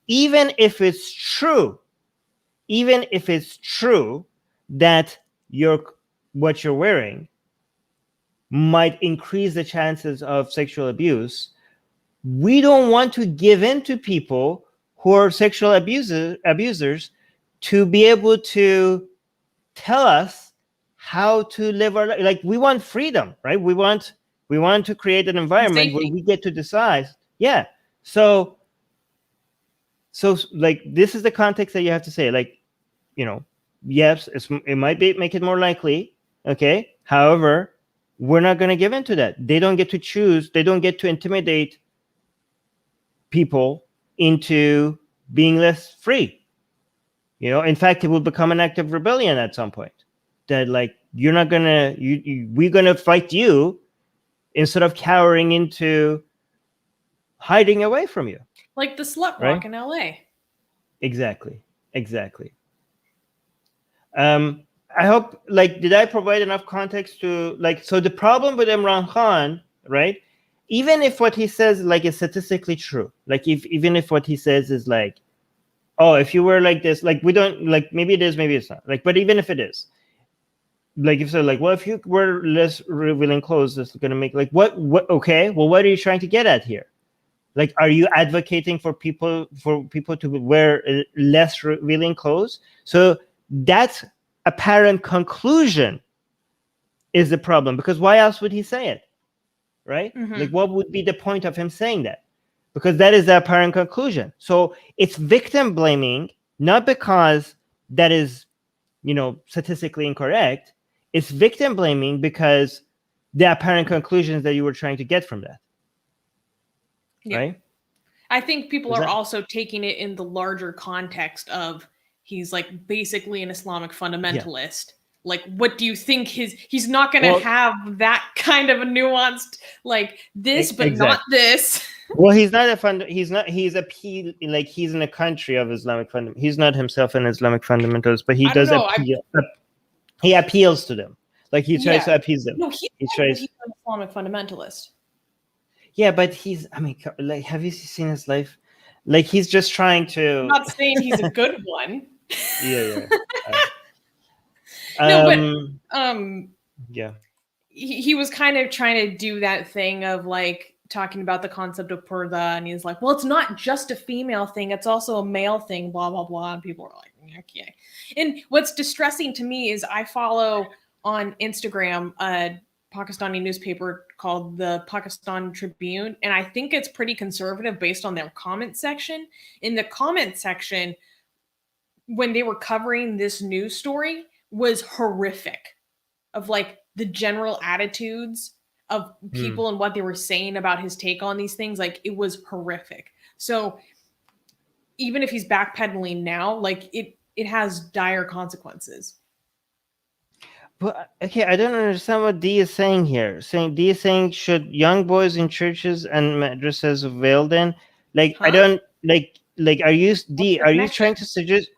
Even if it's true that what you're wearing might increase the chances of sexual abuse, we don't want to give in to people who are sexual abusers to be able to tell us how to live our life. Like, we want freedom, right? We want to create an environment where we get to decide. Yeah. So like, this is the context that you have to say, like, you know, yes, it might make it more likely. Okay. However, we're not going to give in to that. They don't get to choose. They don't get to intimidate people into being less free. You know, in fact, it will become an act of rebellion at some point. That, like, you're not gonna, we're gonna fight you instead of cowering into hiding away from you. Like the slut walk in LA. Exactly. I hope, like, did I provide enough context to, like, so the problem with Imran Khan, right? Even if what he says, like, is statistically true, like, even if what he says is like, oh, if you were like this, like, we don't, like, maybe it is, maybe it's not, like, but even if it is, like if so, like, well, if you wear less revealing clothes, that's going to make like what? Okay, well, what are you trying to get at here? Like, are you advocating for people to wear less revealing clothes? So that apparent conclusion is the problem, because why else would he say it, right? Like, what would be the point of him saying that? Because that is the apparent conclusion. So it's victim blaming, not because that is, statistically incorrect. It's victim blaming because the apparent conclusions that you were trying to get from that. Yeah. Right? I think people are also taking it in the larger context of he's like basically an Islamic fundamentalist. Yeah. Like, what do you think he's not going to have that kind of a nuanced, like this, but not this. Well, he's not he's in a country of Islamic fundamentalist. He's not himself an Islamic fundamentalist, but he does appeal. He appeals to them. Like, he tries to appease them. No, he's an Islamic fundamentalist. Yeah, but like, have you seen his life? Like, he's just trying to. I'm not saying he's a good one. Yeah. Yeah. He was kind of trying to do that thing of like talking about the concept of purdah, and he's like, well, it's not just a female thing, it's also a male thing, blah blah blah, and people are like, okay. And what's distressing to me is I follow on Instagram a Pakistani newspaper called the Pakistan Tribune, and I think it's pretty conservative based on their comment section. In the comment section, when they were covering this news story, was horrific of like the general attitudes of people and what they were saying about his take on these things. Like, it was horrific. So even if he's backpedaling now, like it has dire consequences. But okay, I don't understand what D is saying here. D is saying, should young boys in churches and madrasas veil then? Like, I don't like. Are you D? Are you trying to suggest?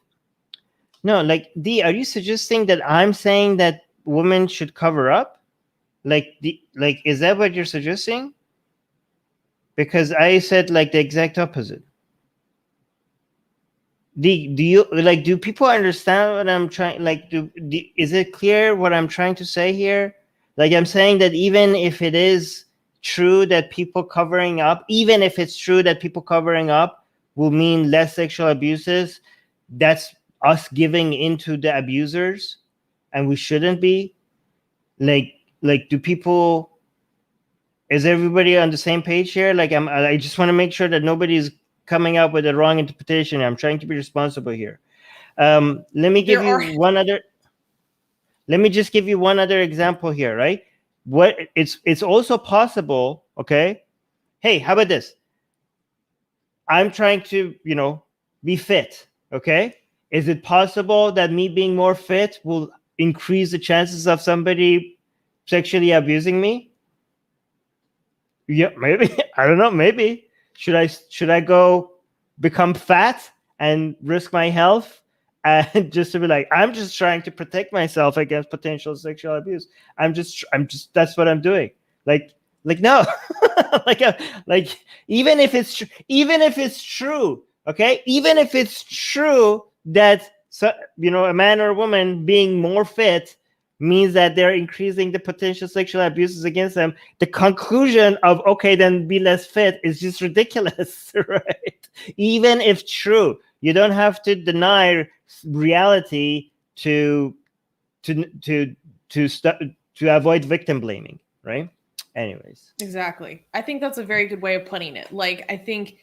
No, like, D, are you suggesting that I'm saying that women should cover up? Like, is that what you're suggesting? Because I said like the exact opposite. D, do people understand what I'm trying? Like, is it clear what I'm trying to say here? Like, I'm saying that even if it is true that people covering up, will mean less sexual abuses, that's us giving into the abusers, and we shouldn't be. Like do people, is everybody on the same page here? Like, I just want to make sure that nobody's coming up with a wrong interpretation. I'm trying to be responsible here. Let me just give you one other example here, right? What it's also possible, okay? Hey, how about this? I'm trying to, be fit, okay? Is it possible that me being more fit will increase the chances of somebody sexually abusing me? Yeah, maybe. I don't know. Maybe. Should I go become fat and risk my health, and just to be like, I'm just trying to protect myself against potential sexual abuse. I'm just that's what I'm doing. Like no, like even if it's true, okay, even if it's true that a man or a woman being more fit means that they're increasing the potential sexual abuses against them, the conclusion of, okay, then be less fit, is just ridiculous, right? Even if true, you don't have to deny reality to avoid victim blaming, right? Anyways. Exactly. I think that's a very good way of putting it. Like, I think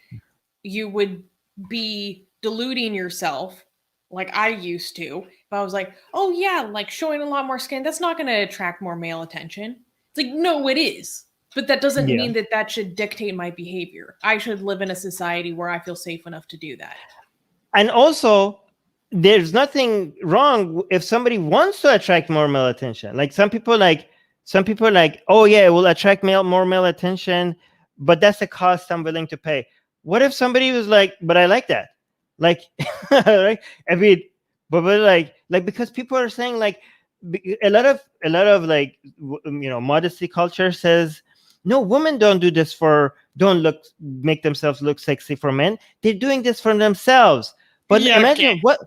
you would be deluding yourself, like I used to, if I was like, oh yeah, like showing a lot more skin, that's not going to attract more male attention. It's like, no, it is. But that doesn't mean that should dictate my behavior. I should live in a society where I feel safe enough to do that. And also, there's nothing wrong if somebody wants to attract more male attention. Like, some people are like, oh yeah, it will attract more male attention, but that's the cost I'm willing to pay. What if somebody was like, but I like that? Like, right? I mean, but like because people are saying, like, a lot of like, modesty culture says, no, women don't do this make themselves look sexy for men. They're doing this for themselves. But imagine what?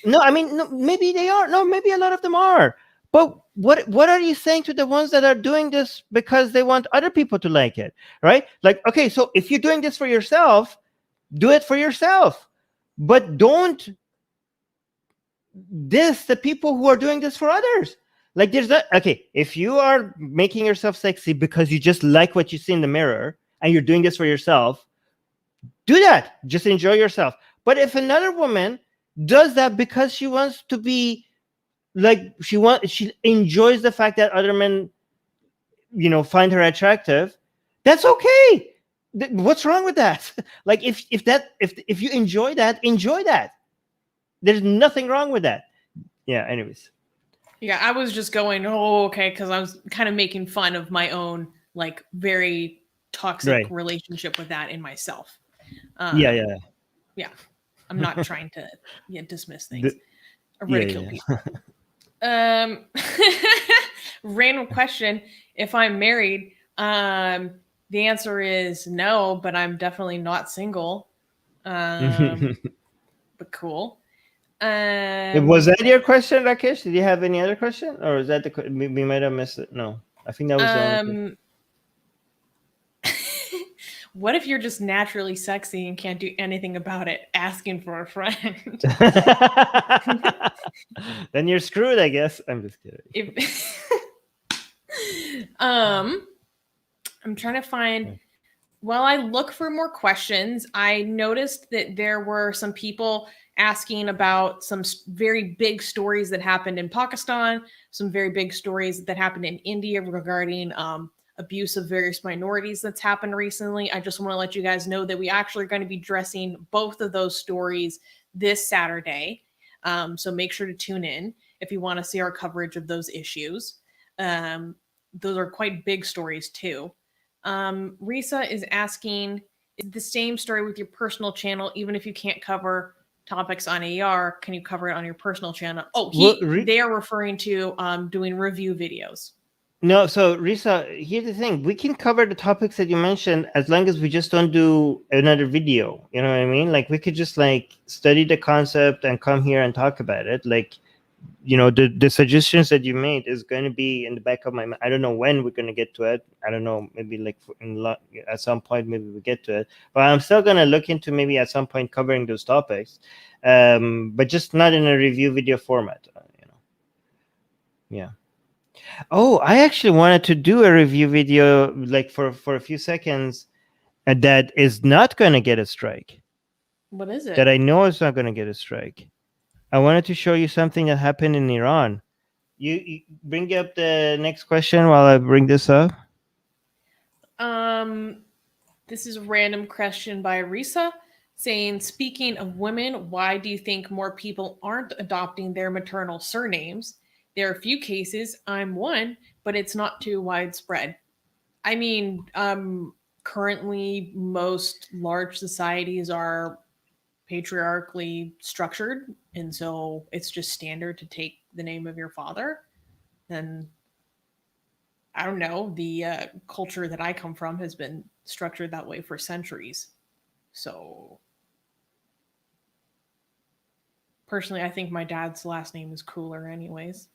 No, I mean, no, maybe they are. No, maybe a lot of them are. But what are you saying to the ones that are doing this because they want other people to like it, right? Like, okay, so if you're doing this for yourself, do it for yourself, but don't diss the people who are doing this for others. Like, there's that. Okay, if you are making yourself sexy because you just like what you see in the mirror and you're doing this for yourself, do that. Just enjoy yourself. But if another woman does that because she wants to be like, she enjoys the fact that other men, find her attractive, that's okay. What's wrong with that? Like, if you enjoy that, enjoy that. There's nothing wrong with that. Yeah, anyways. Yeah, I was just going, oh, okay, because I was kind of making fun of my own, like, very toxic Right. relationship with that in myself. Yeah. Yeah. I'm not trying to dismiss things or ridicule Yeah. people. Random question. If I'm married, the answer is no, but I'm definitely not single. But cool. Was that your question, Rakesh? Did you have any other question, or is that we might have missed it? No, I think that was the only thing. What if you're just naturally sexy and can't do anything about it? Asking for a friend. Then you're screwed, I guess. I'm just kidding. I'm trying to find. While I look for more questions, I noticed that there were some people asking about some very big stories that happened in Pakistan, some very big stories that happened in India regarding abuse of various minorities that's happened recently. I just want to let you guys know that we actually are going to be addressing both of those stories this Saturday. So make sure to tune in if you want to see our coverage of those issues. Those are quite big stories too. Risa is asking, is the same story with your personal channel, even if you can't cover topics on AR, can you cover it on your personal channel? Oh, they are referring to doing review videos. No, so Risa, here's the thing. We can cover the topics that you mentioned as long as we just don't do another video. You know what I mean? Like, we could just study the concept and come here and talk about it. Like, the suggestions that you made is going to be in the back of my mind. I don't know when we're going to get to it. I don't know, maybe at some point, maybe we get to it. But I'm still going to look into maybe at some point covering those topics, but just not in a review video format. Yeah. Oh, I actually wanted to do a review video for a few seconds that is not going to get a strike. What is it? That I know is not going to get a strike. I wanted to show you something that happened in Iran. You bring up the next question while I bring this up. This is a random question by Risa saying, speaking of women, why do you think more people aren't adopting their maternal surnames? There are a few cases, I'm one, but it's not too widespread. I mean, currently most large societies are patriarchally structured, and so it's just standard to take the name of your father. And I don't know, the culture that I come from has been structured that way for centuries. So personally, I think my dad's last name is cooler anyways.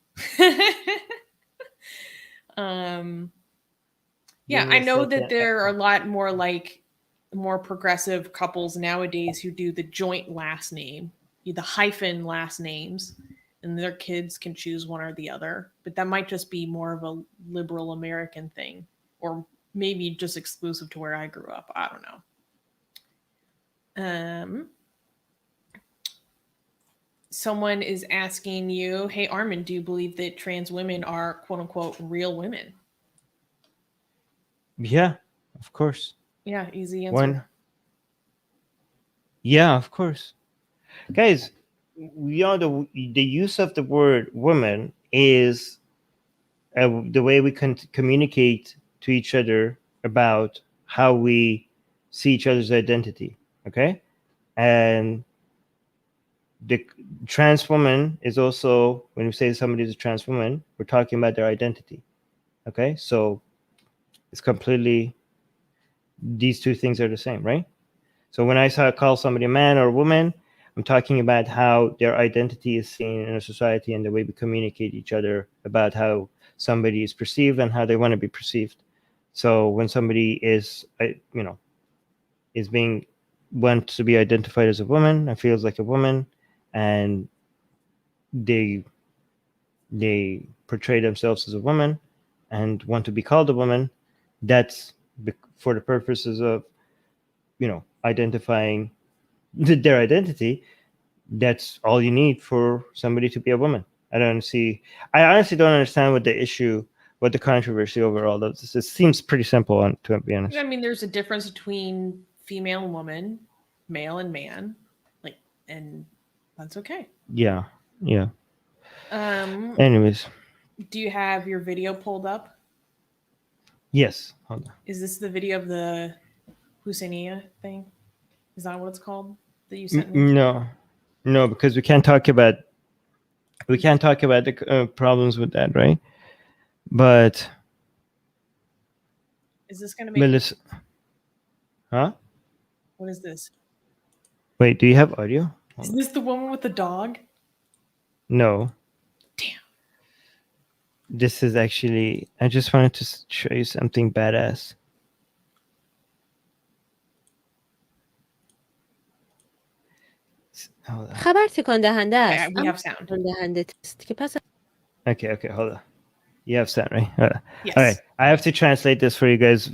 Yeah, I know that there are a lot more more progressive couples nowadays who do the joint last name, the hyphen last names, and their kids can choose one or the other. But that might just be more of a liberal American thing, or maybe just exclusive to where I grew up. I don't know. Someone is asking you, hey, Armin, do you believe that trans women are quote unquote real women? Yeah, of course. Yeah, easy answer. Yeah, of course. Guys, the use of the word woman is the way we can communicate to each other about how we see each other's identity. Okay? And the trans woman is also, when we say somebody is a trans woman, we're talking about their identity. Okay? So it's completely, these two things are the same, right? So when I call somebody a man or a woman, I'm talking about how their identity is seen in a society and the way we communicate each other about how somebody is perceived and how they want to be perceived. So when somebody is, is being wants to be identified as a woman and feels like a woman, and they portray themselves as a woman and want to be called a woman, that's for the purposes of identifying their identity. That's all you need for somebody to be a woman. I honestly don't understand what the controversy overall is. It seems pretty simple, to be honest. I mean, there's a difference between female and woman, male and man, and that's okay. Yeah. Anyways, do you have your video pulled up? Yes. Hold on. Is this the video of the Susanna thing? Is that what it's called that you sent me? No, because we can't talk about the problems with that, right? But is this going to make? Huh? What is this? Wait, do you have audio? Is this the woman with the dog? No. Damn. This is actually. I just wanted to show you something badass. خبر تکان دهنده است. We have sound. تکان دهنده است که پس Okay, hold on. You have sound, right? Yes. All right. I have to translate this for you guys.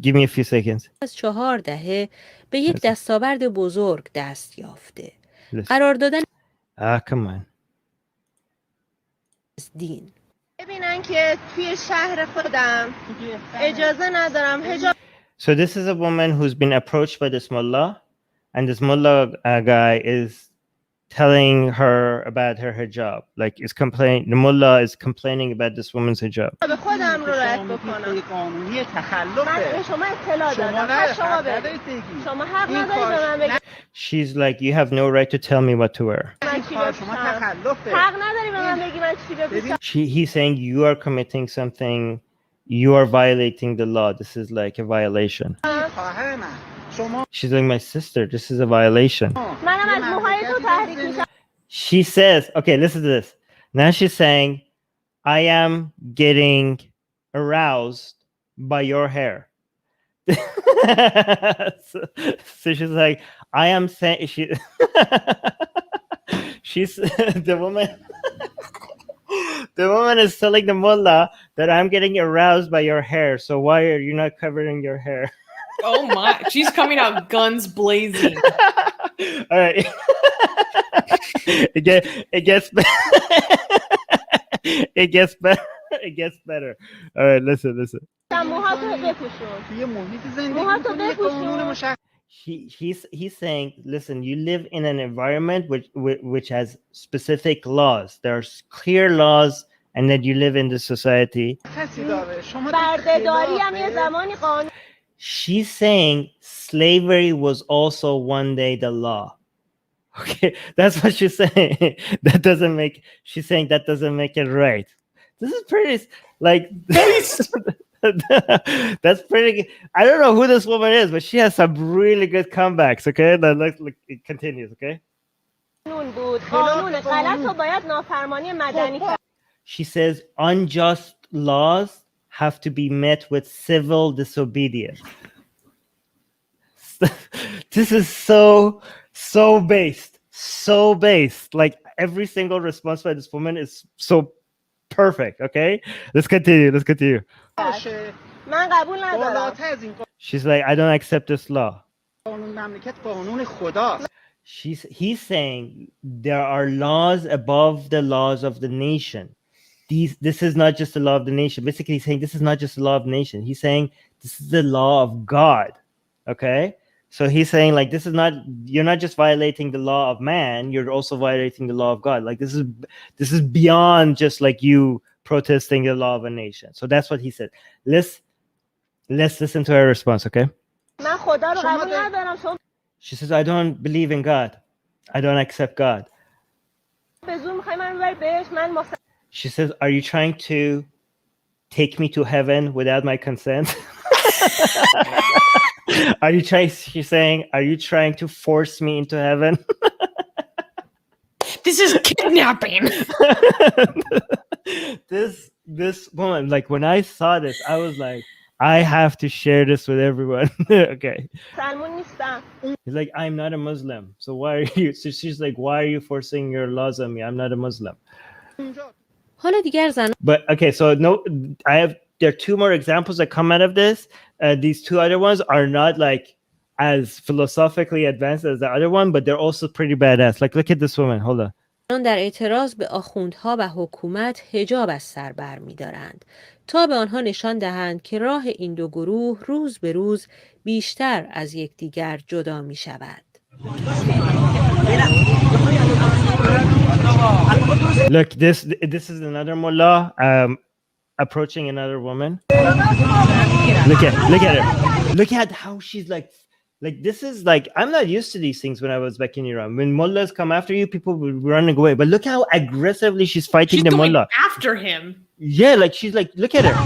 Give me a few seconds. از 4 دهه به یک دستاورد بزرگ دست یافته. قرار دادن come on. دین. ببینن که توی شهر خودم اجازه ندارم حجاب. So this is a woman who's been approached by this mullah, and this mullah guy is telling her about her hijab. Like, the mullah is complaining about this woman's hijab. به خودم رو رعایت بکنم. قانونی تخلفه. من به شما اطلاع دادم. شما حق نداری به من بگی. She's like, you have no right to tell me what to wear. من چی بپوشم؟ حق نداری به من بگی من چی بپوشم. He's saying you are committing something, you are violating the law. This is like a violation. She's like, my sister, this is a violation. منم از موهای تو تحریک میشم. She says, okay, listen to this. Now she's saying, I am getting aroused by your hair. so she's like, I am saying, she's the woman. The woman is telling the mullah that I'm getting aroused by your hair. So why are you not covering your hair? Oh my! She's coming out guns blazing. All right. It gets better. It gets better. It gets better. All right, listen. He's saying, listen, you live in an environment which has specific laws. There's clear laws, and that you live in this society. She's saying slavery was also one day the law. Okay, that's what she's saying. She's saying that doesn't make it right. This is pretty, like, that's pretty, I don't know who this woman is, but she has some really good comebacks, okay? Look, it continues, okay? She says unjust laws have to be met with civil disobedience. This is so based. Like, every single response by this woman is so perfect. Okay, let's continue. She's like, I don't accept this law. He's saying there are laws above the laws of the nation. This is not just the law of the nation. Basically, he's saying this is not just the law of the nation. He's saying this is the law of God. Okay? So he's saying, like, you're not just violating the law of man, you're also violating the law of God. Like, this is beyond just like you protesting the law of a nation. So that's what he said. Let's listen to her response, okay? She says, I don't believe in God. I don't accept God. She says, are you trying to take me to heaven without my consent? She's saying, are you trying to force me into heaven? This is kidnapping. This woman, like when I saw this, I was like, I have to share this with everyone. Okay. سلمون نیستم. He's like, I'm not a Muslim. So why are you? So she's like, why are you forcing your laws on me? I'm not a Muslim. حالا دیگر زن But okay, so no, there are two more examples that come out of this. These two other ones are not like as philosophically advanced as the other one, but they're also pretty badass. Like, look at this woman. Hold on. در اعتراض به آخوندها و حکومت حجاب از سر بر می دارند تا به آنها نشان دهند که راه این دو گروه روز به روز بیشتر از یکدیگر جدا می شود. Look, this is another mullah approaching another woman. Look at her. Look at how she's like this is like, I'm not used to these things when I was back in Iran. When mullahs come after you, people will run away. But look how aggressively she's fighting the mullah. After him. Yeah, like she's like, look at her.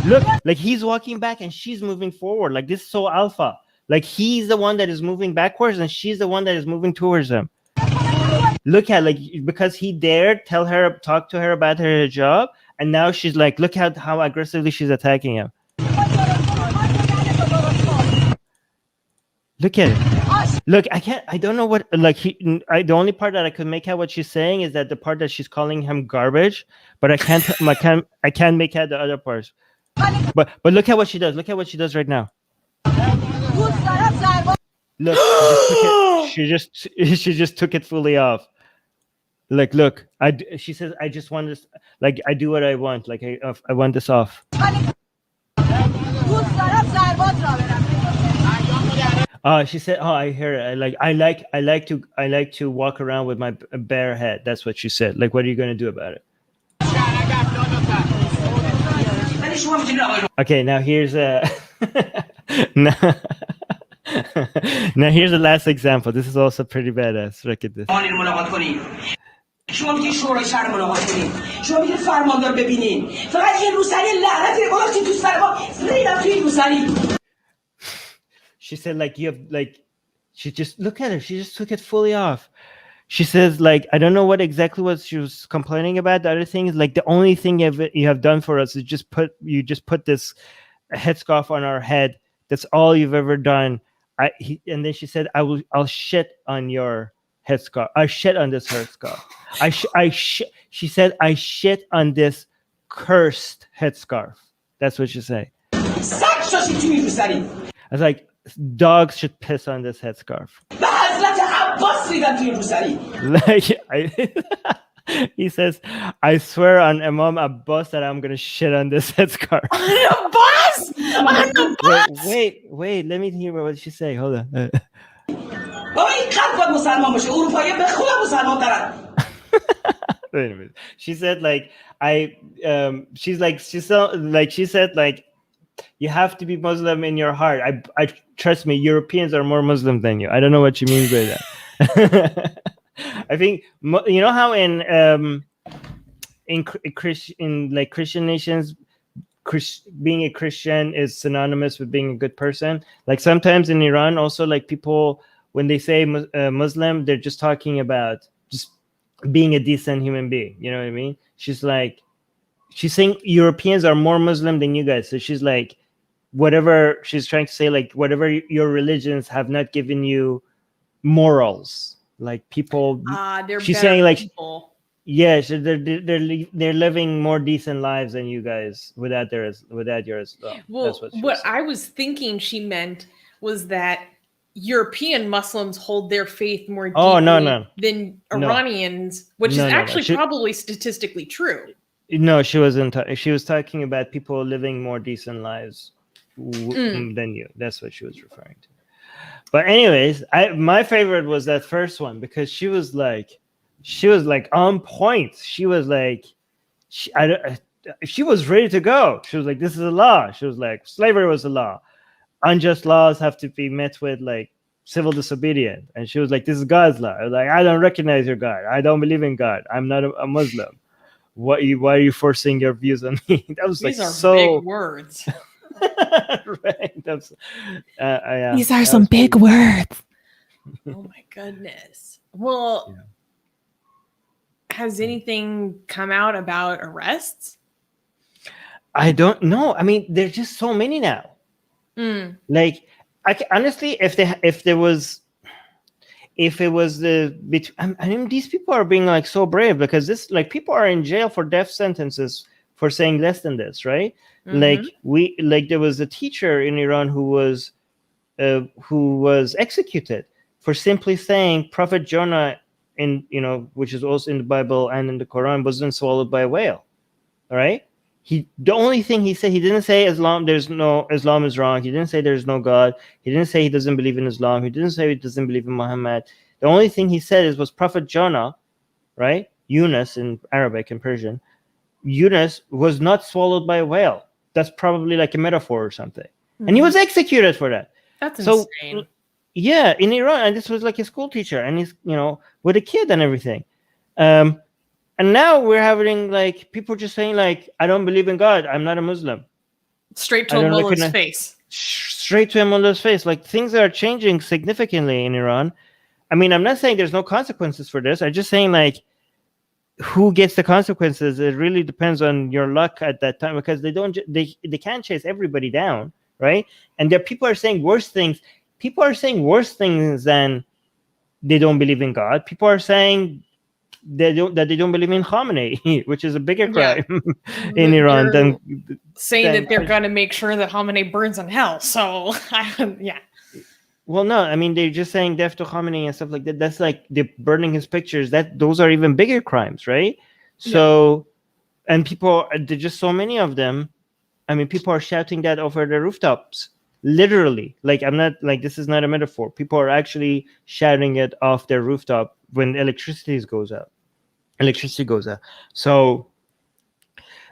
Look, like he's walking back and she's moving forward. Like this is so alpha. Like he's the one that is moving backwards and she's the one that is moving towards him. Look at, like, because he dared talk to her about her job, and now she's like, look at how aggressively she's attacking him. Look at it. Look, I don't know what, like, the only part that I could make out what she's saying is that the part that she's calling him garbage, but I can't make out the other parts. But look at what she does. Look at what she does right now. Look, she just took it fully off. Like, look, she says, I just want this, like, I do what I want. Like, I want this off. She said, oh, I hear it. I like to walk around with my bare head. That's what she said. Like, what are you going to do about it? Okay, now here's now here's the last example. This is also pretty badass. Look at this. شما میگید شورای شهر ملاقات کنید، شما میگید فرماندار ببینین، فقط یه روسری لعنتی رو گذاشتید تو سر ما، ریدم توی این روسری. She said, like, you have, like, she just, look at her, she just took it fully off. She says, like, I don't know what exactly what she was complaining about. The other thing is, like, the only thing you have done for us is just put this headscarf on our head. That's all you've ever done. And then she said, I'll shit on your headscarf. I shit on this headscarf. She said, I shit on this cursed headscarf. That's what she said. I was like, dogs should piss on this headscarf. Like, he says, I swear on Imam Abbas that I'm gonna shit on this headscarf. On the bus. Wait, let me hear what she say. Hold on. Wait a minute. She said, like, she said, like, you have to be Muslim in your heart. I trust me, Europeans are more Muslim than you. I don't know what she means by that. I think, you know how in Christian nations, being a Christian is synonymous with being a good person. Like sometimes in Iran, also, like, people, when they say Muslim, they're just talking about just being a decent human being. You know what I mean? She's saying Europeans are more Muslim than you guys. So she's like, whatever she's trying to say, like, whatever your religions have not given you morals, like people. She's saying, like, people. Yeah, so they're living more decent lives than you guys without your Islam. Well, that's what I was thinking she meant was that European Muslims hold their faith more deeply than Iranians, which is actually probably statistically true. No, she wasn't. She was talking about people living more decent lives than you. That's what she was referring to. But anyways, my favorite was that first one because she was like on point. She was like, she was ready to go. She was like, this is a law. She was like, slavery was a law. Unjust laws have to be met with, like, civil disobedience. And she was like, this is God's law. I was like, I don't recognize your God. I don't believe in God. I'm not a Muslim. Why are you forcing your views on me? That was These like are so big words. Right. That's These are some big words. Oh my goodness. Well, has anything come out about arrests? I don't know. I mean, there's just so many now. Like, honestly, if it was I mean, these people are being like so brave, because this, like, people are in jail for death sentences for saying less than this, right? Like there was a teacher in Iran who was executed for simply saying Prophet Jonah, which is also in the Bible and in the Quran, wasn't swallowed by a whale. All right. The only thing he said, he didn't say Islam is wrong. He didn't say there's no God. He didn't say he doesn't believe in Islam. He didn't say he doesn't believe in Muhammad. The only thing he said was Prophet Jonah, right? Yunus in Arabic and Persian. Yunus was not swallowed by a whale. That's probably like a metaphor or something. And he was executed for that. That's insane. Yeah, in Iran, and this was like a school teacher, and he's with a kid and everything. And now we're having like people just saying like, I don't believe in God. I'm not a Muslim. Straight to a mullah's face. Straight to a mullah's face. Like, things are changing significantly in Iran. I mean, I'm not saying there's no consequences for this. I'm just saying like, who gets the consequences? It really depends on your luck at that time, because they can't chase everybody down, right? And there people are saying worse things. People are saying worse things than they don't believe in God. People are saying they don't believe in Khamenei, which is a bigger crime in Iran than saying that they're going to make sure that Khamenei burns in hell. So, yeah. Well, no, I mean, they're just saying death to Khamenei and stuff like that. That's like they're burning his pictures. Those are even bigger crimes, right? So, and there's just so many of them. I mean, people are shouting that over the rooftops. Literally, like, I'm not like, this is not a metaphor. People are actually shouting it off their rooftop when electricity goes out. So,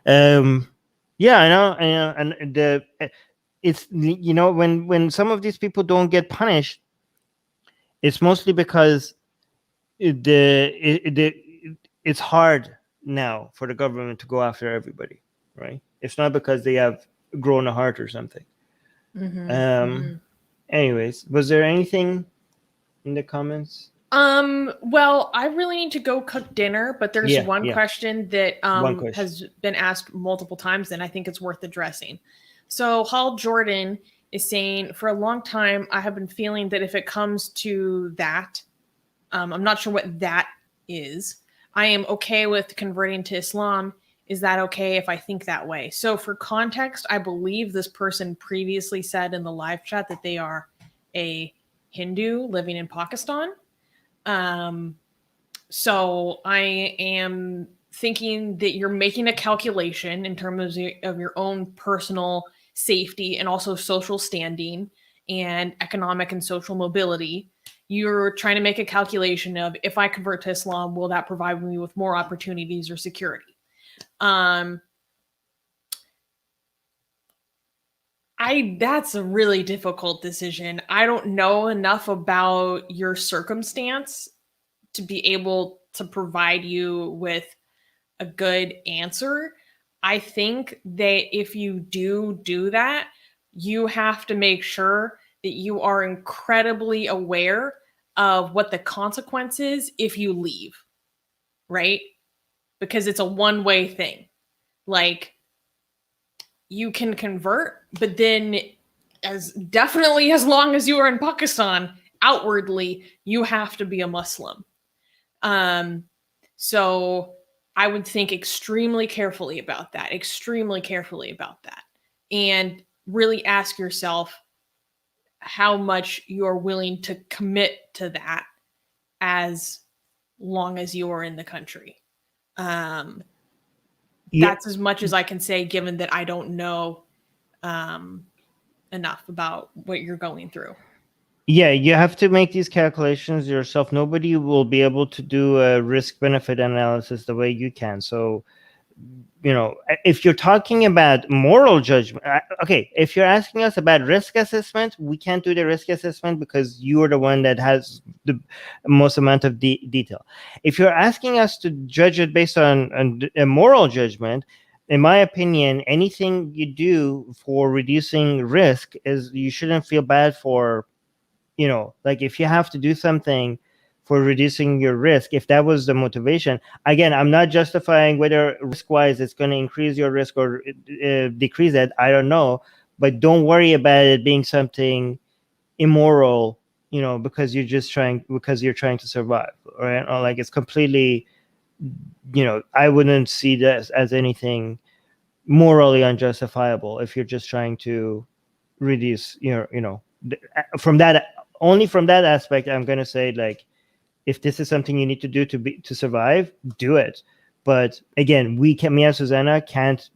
yeah, I know, and it's when some of these people don't get punished, it's mostly because it's hard now for the government to go after everybody, right? It's not because they have grown a heart or something. Anyways, was there anything in the comments? Well, I really need to go cook dinner, but there's one question that has been asked multiple times, and I think it's worth addressing. So Hall Jordan is saying, for a long time, I have been feeling that if it comes to that, I'm not sure what that is. I am okay with converting to Islam. Is that okay if I think that way? So for context, I believe this person previously said in the live chat that they are a Hindu living in Pakistan. So I am thinking that you're making a calculation in terms of your own personal safety and also social standing and economic and social mobility. You're trying to make a calculation of, if I convert to Islam, will that provide me with more opportunities or security? That's a really difficult decision. I don't know enough about your circumstance to be able to provide you with a good answer. I think that if you do that, you have to make sure that you are incredibly aware of what the consequence is if you leave, right? Because it's a one-way thing. Like, you can convert, but then as long as you are in Pakistan, outwardly, you have to be a Muslim. So I would think extremely carefully about that, and really ask yourself how much you're willing to commit to that as long as you are in the country. That's as much as I can say, given that I don't know enough about what you're going through. Yeah, you have to make these calculations yourself. Nobody will be able to do a risk-benefit analysis the way you can. So, if you're talking about moral judgment, okay, if you're asking us about risk assessment, we can't do the risk assessment because you're the one that has the most amount of detail. If you're asking us to judge it based on a moral judgment, in my opinion, anything you do for reducing risk is, you shouldn't feel bad for, like, if you have to do something for reducing your risk, if that was the motivation, again, I'm not justifying whether risk-wise it's going to increase your risk or decrease it. I don't know, but don't worry about it being something immoral, because you're trying to survive, right? Or like it's completely, I wouldn't see this as anything morally unjustifiable if you're just trying to reduce from that aspect. I'm going to say, like, if this is something you need to do to survive, do it. But again, me and Susanna can't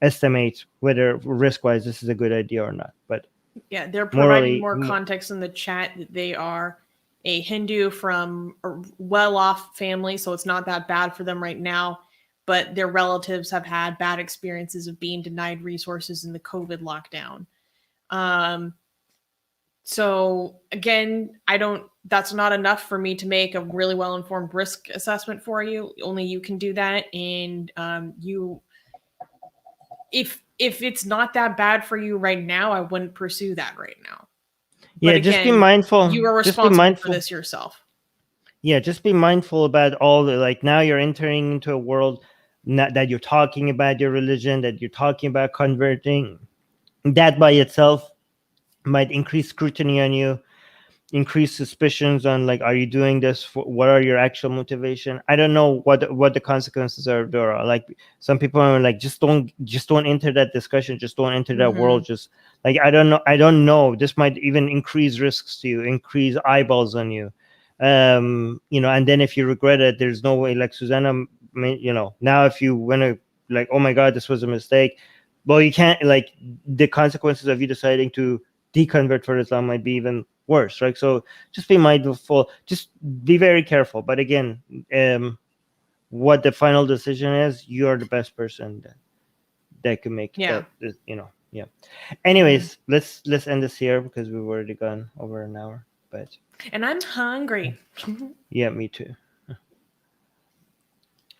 estimate whether risk-wise this is a good idea or not. But yeah, they're providing more context in the chat that they are a Hindu from a well-off family, so it's not that bad for them right now. But their relatives have had bad experiences of being denied resources in the COVID lockdown. So again, that's not enough for me to make a really well-informed risk assessment for you. Only you can do that. And if it's not that bad for you right now, I wouldn't pursue that right now. Yeah, but again, just be mindful. You are responsible for this yourself. Yeah, just be mindful about all the, like, now you're entering into a world that you're talking about your religion, that you're talking about converting. That by itself might increase scrutiny on you, increase suspicions on, like, are you doing this what are your actual motivation? I don't know what the consequences are there. Like, some people are like, just don't enter that discussion, just don't enter that world. Just like, I don't know, this might even increase risks to you, increase eyeballs on you, and then if you regret it, there's no way, like Susanna, now if you want to, like, oh my god, this was a mistake, well, you can't, like, the consequences of you deciding to deconvert for Islam might be even worse, right? So just be mindful, just be very careful. But again, what the final decision is, you're the best person that can make that. Yeah. Anyways, let's end this here because we've already gone over an hour. And I'm hungry. Yeah, me too.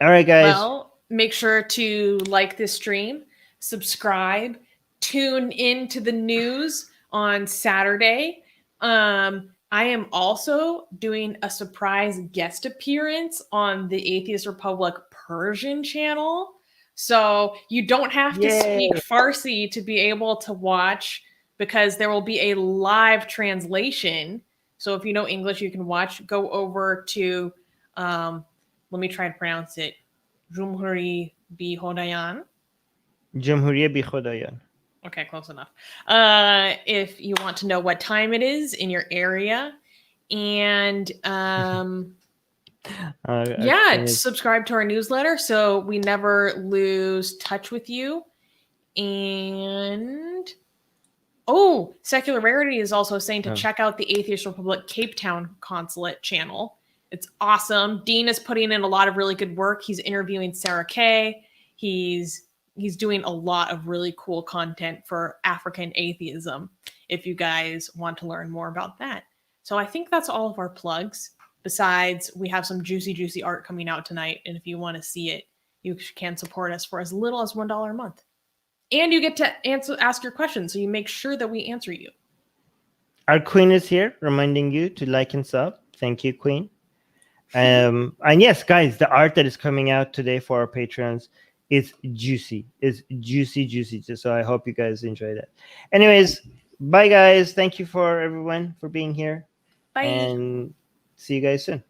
All right, guys. Well, make sure to like this stream, subscribe, tune in to the news on Saturday. I am also doing a surprise guest appearance on the Atheist Republic Persian channel. So you don't have to speak Farsi to be able to watch, because there will be a live translation. So if you know English, you can watch. Go over to, let me try to pronounce it, Jumhuri Bi Khodayan. Jumhuriye Bi Khodayan. Okay, close enough. If you want to know what time it is in your area, and subscribe to our newsletter so we never lose touch with you. And Secular Rarity is also saying to check out the Atheist Republic Cape Town Consulate channel. It's awesome. Dean is putting in a lot of really good work. He's interviewing Sarah Kay. He's doing a lot of really cool content for African atheism, if you guys want to learn more about that. So I think that's all of our plugs. Besides, we have some juicy art coming out tonight. And if you want to see it, you can support us for as little as $1 a month. And you get to ask your questions, so you make sure that we answer you. Our queen is here, reminding you to like and sub. Thank you, queen. And yes, guys, the art that is coming out today for our patrons is juicy. It's juicy. So I hope you guys enjoy that. Anyways, bye, guys. Thank you for everyone for being here. Bye. And see you guys soon.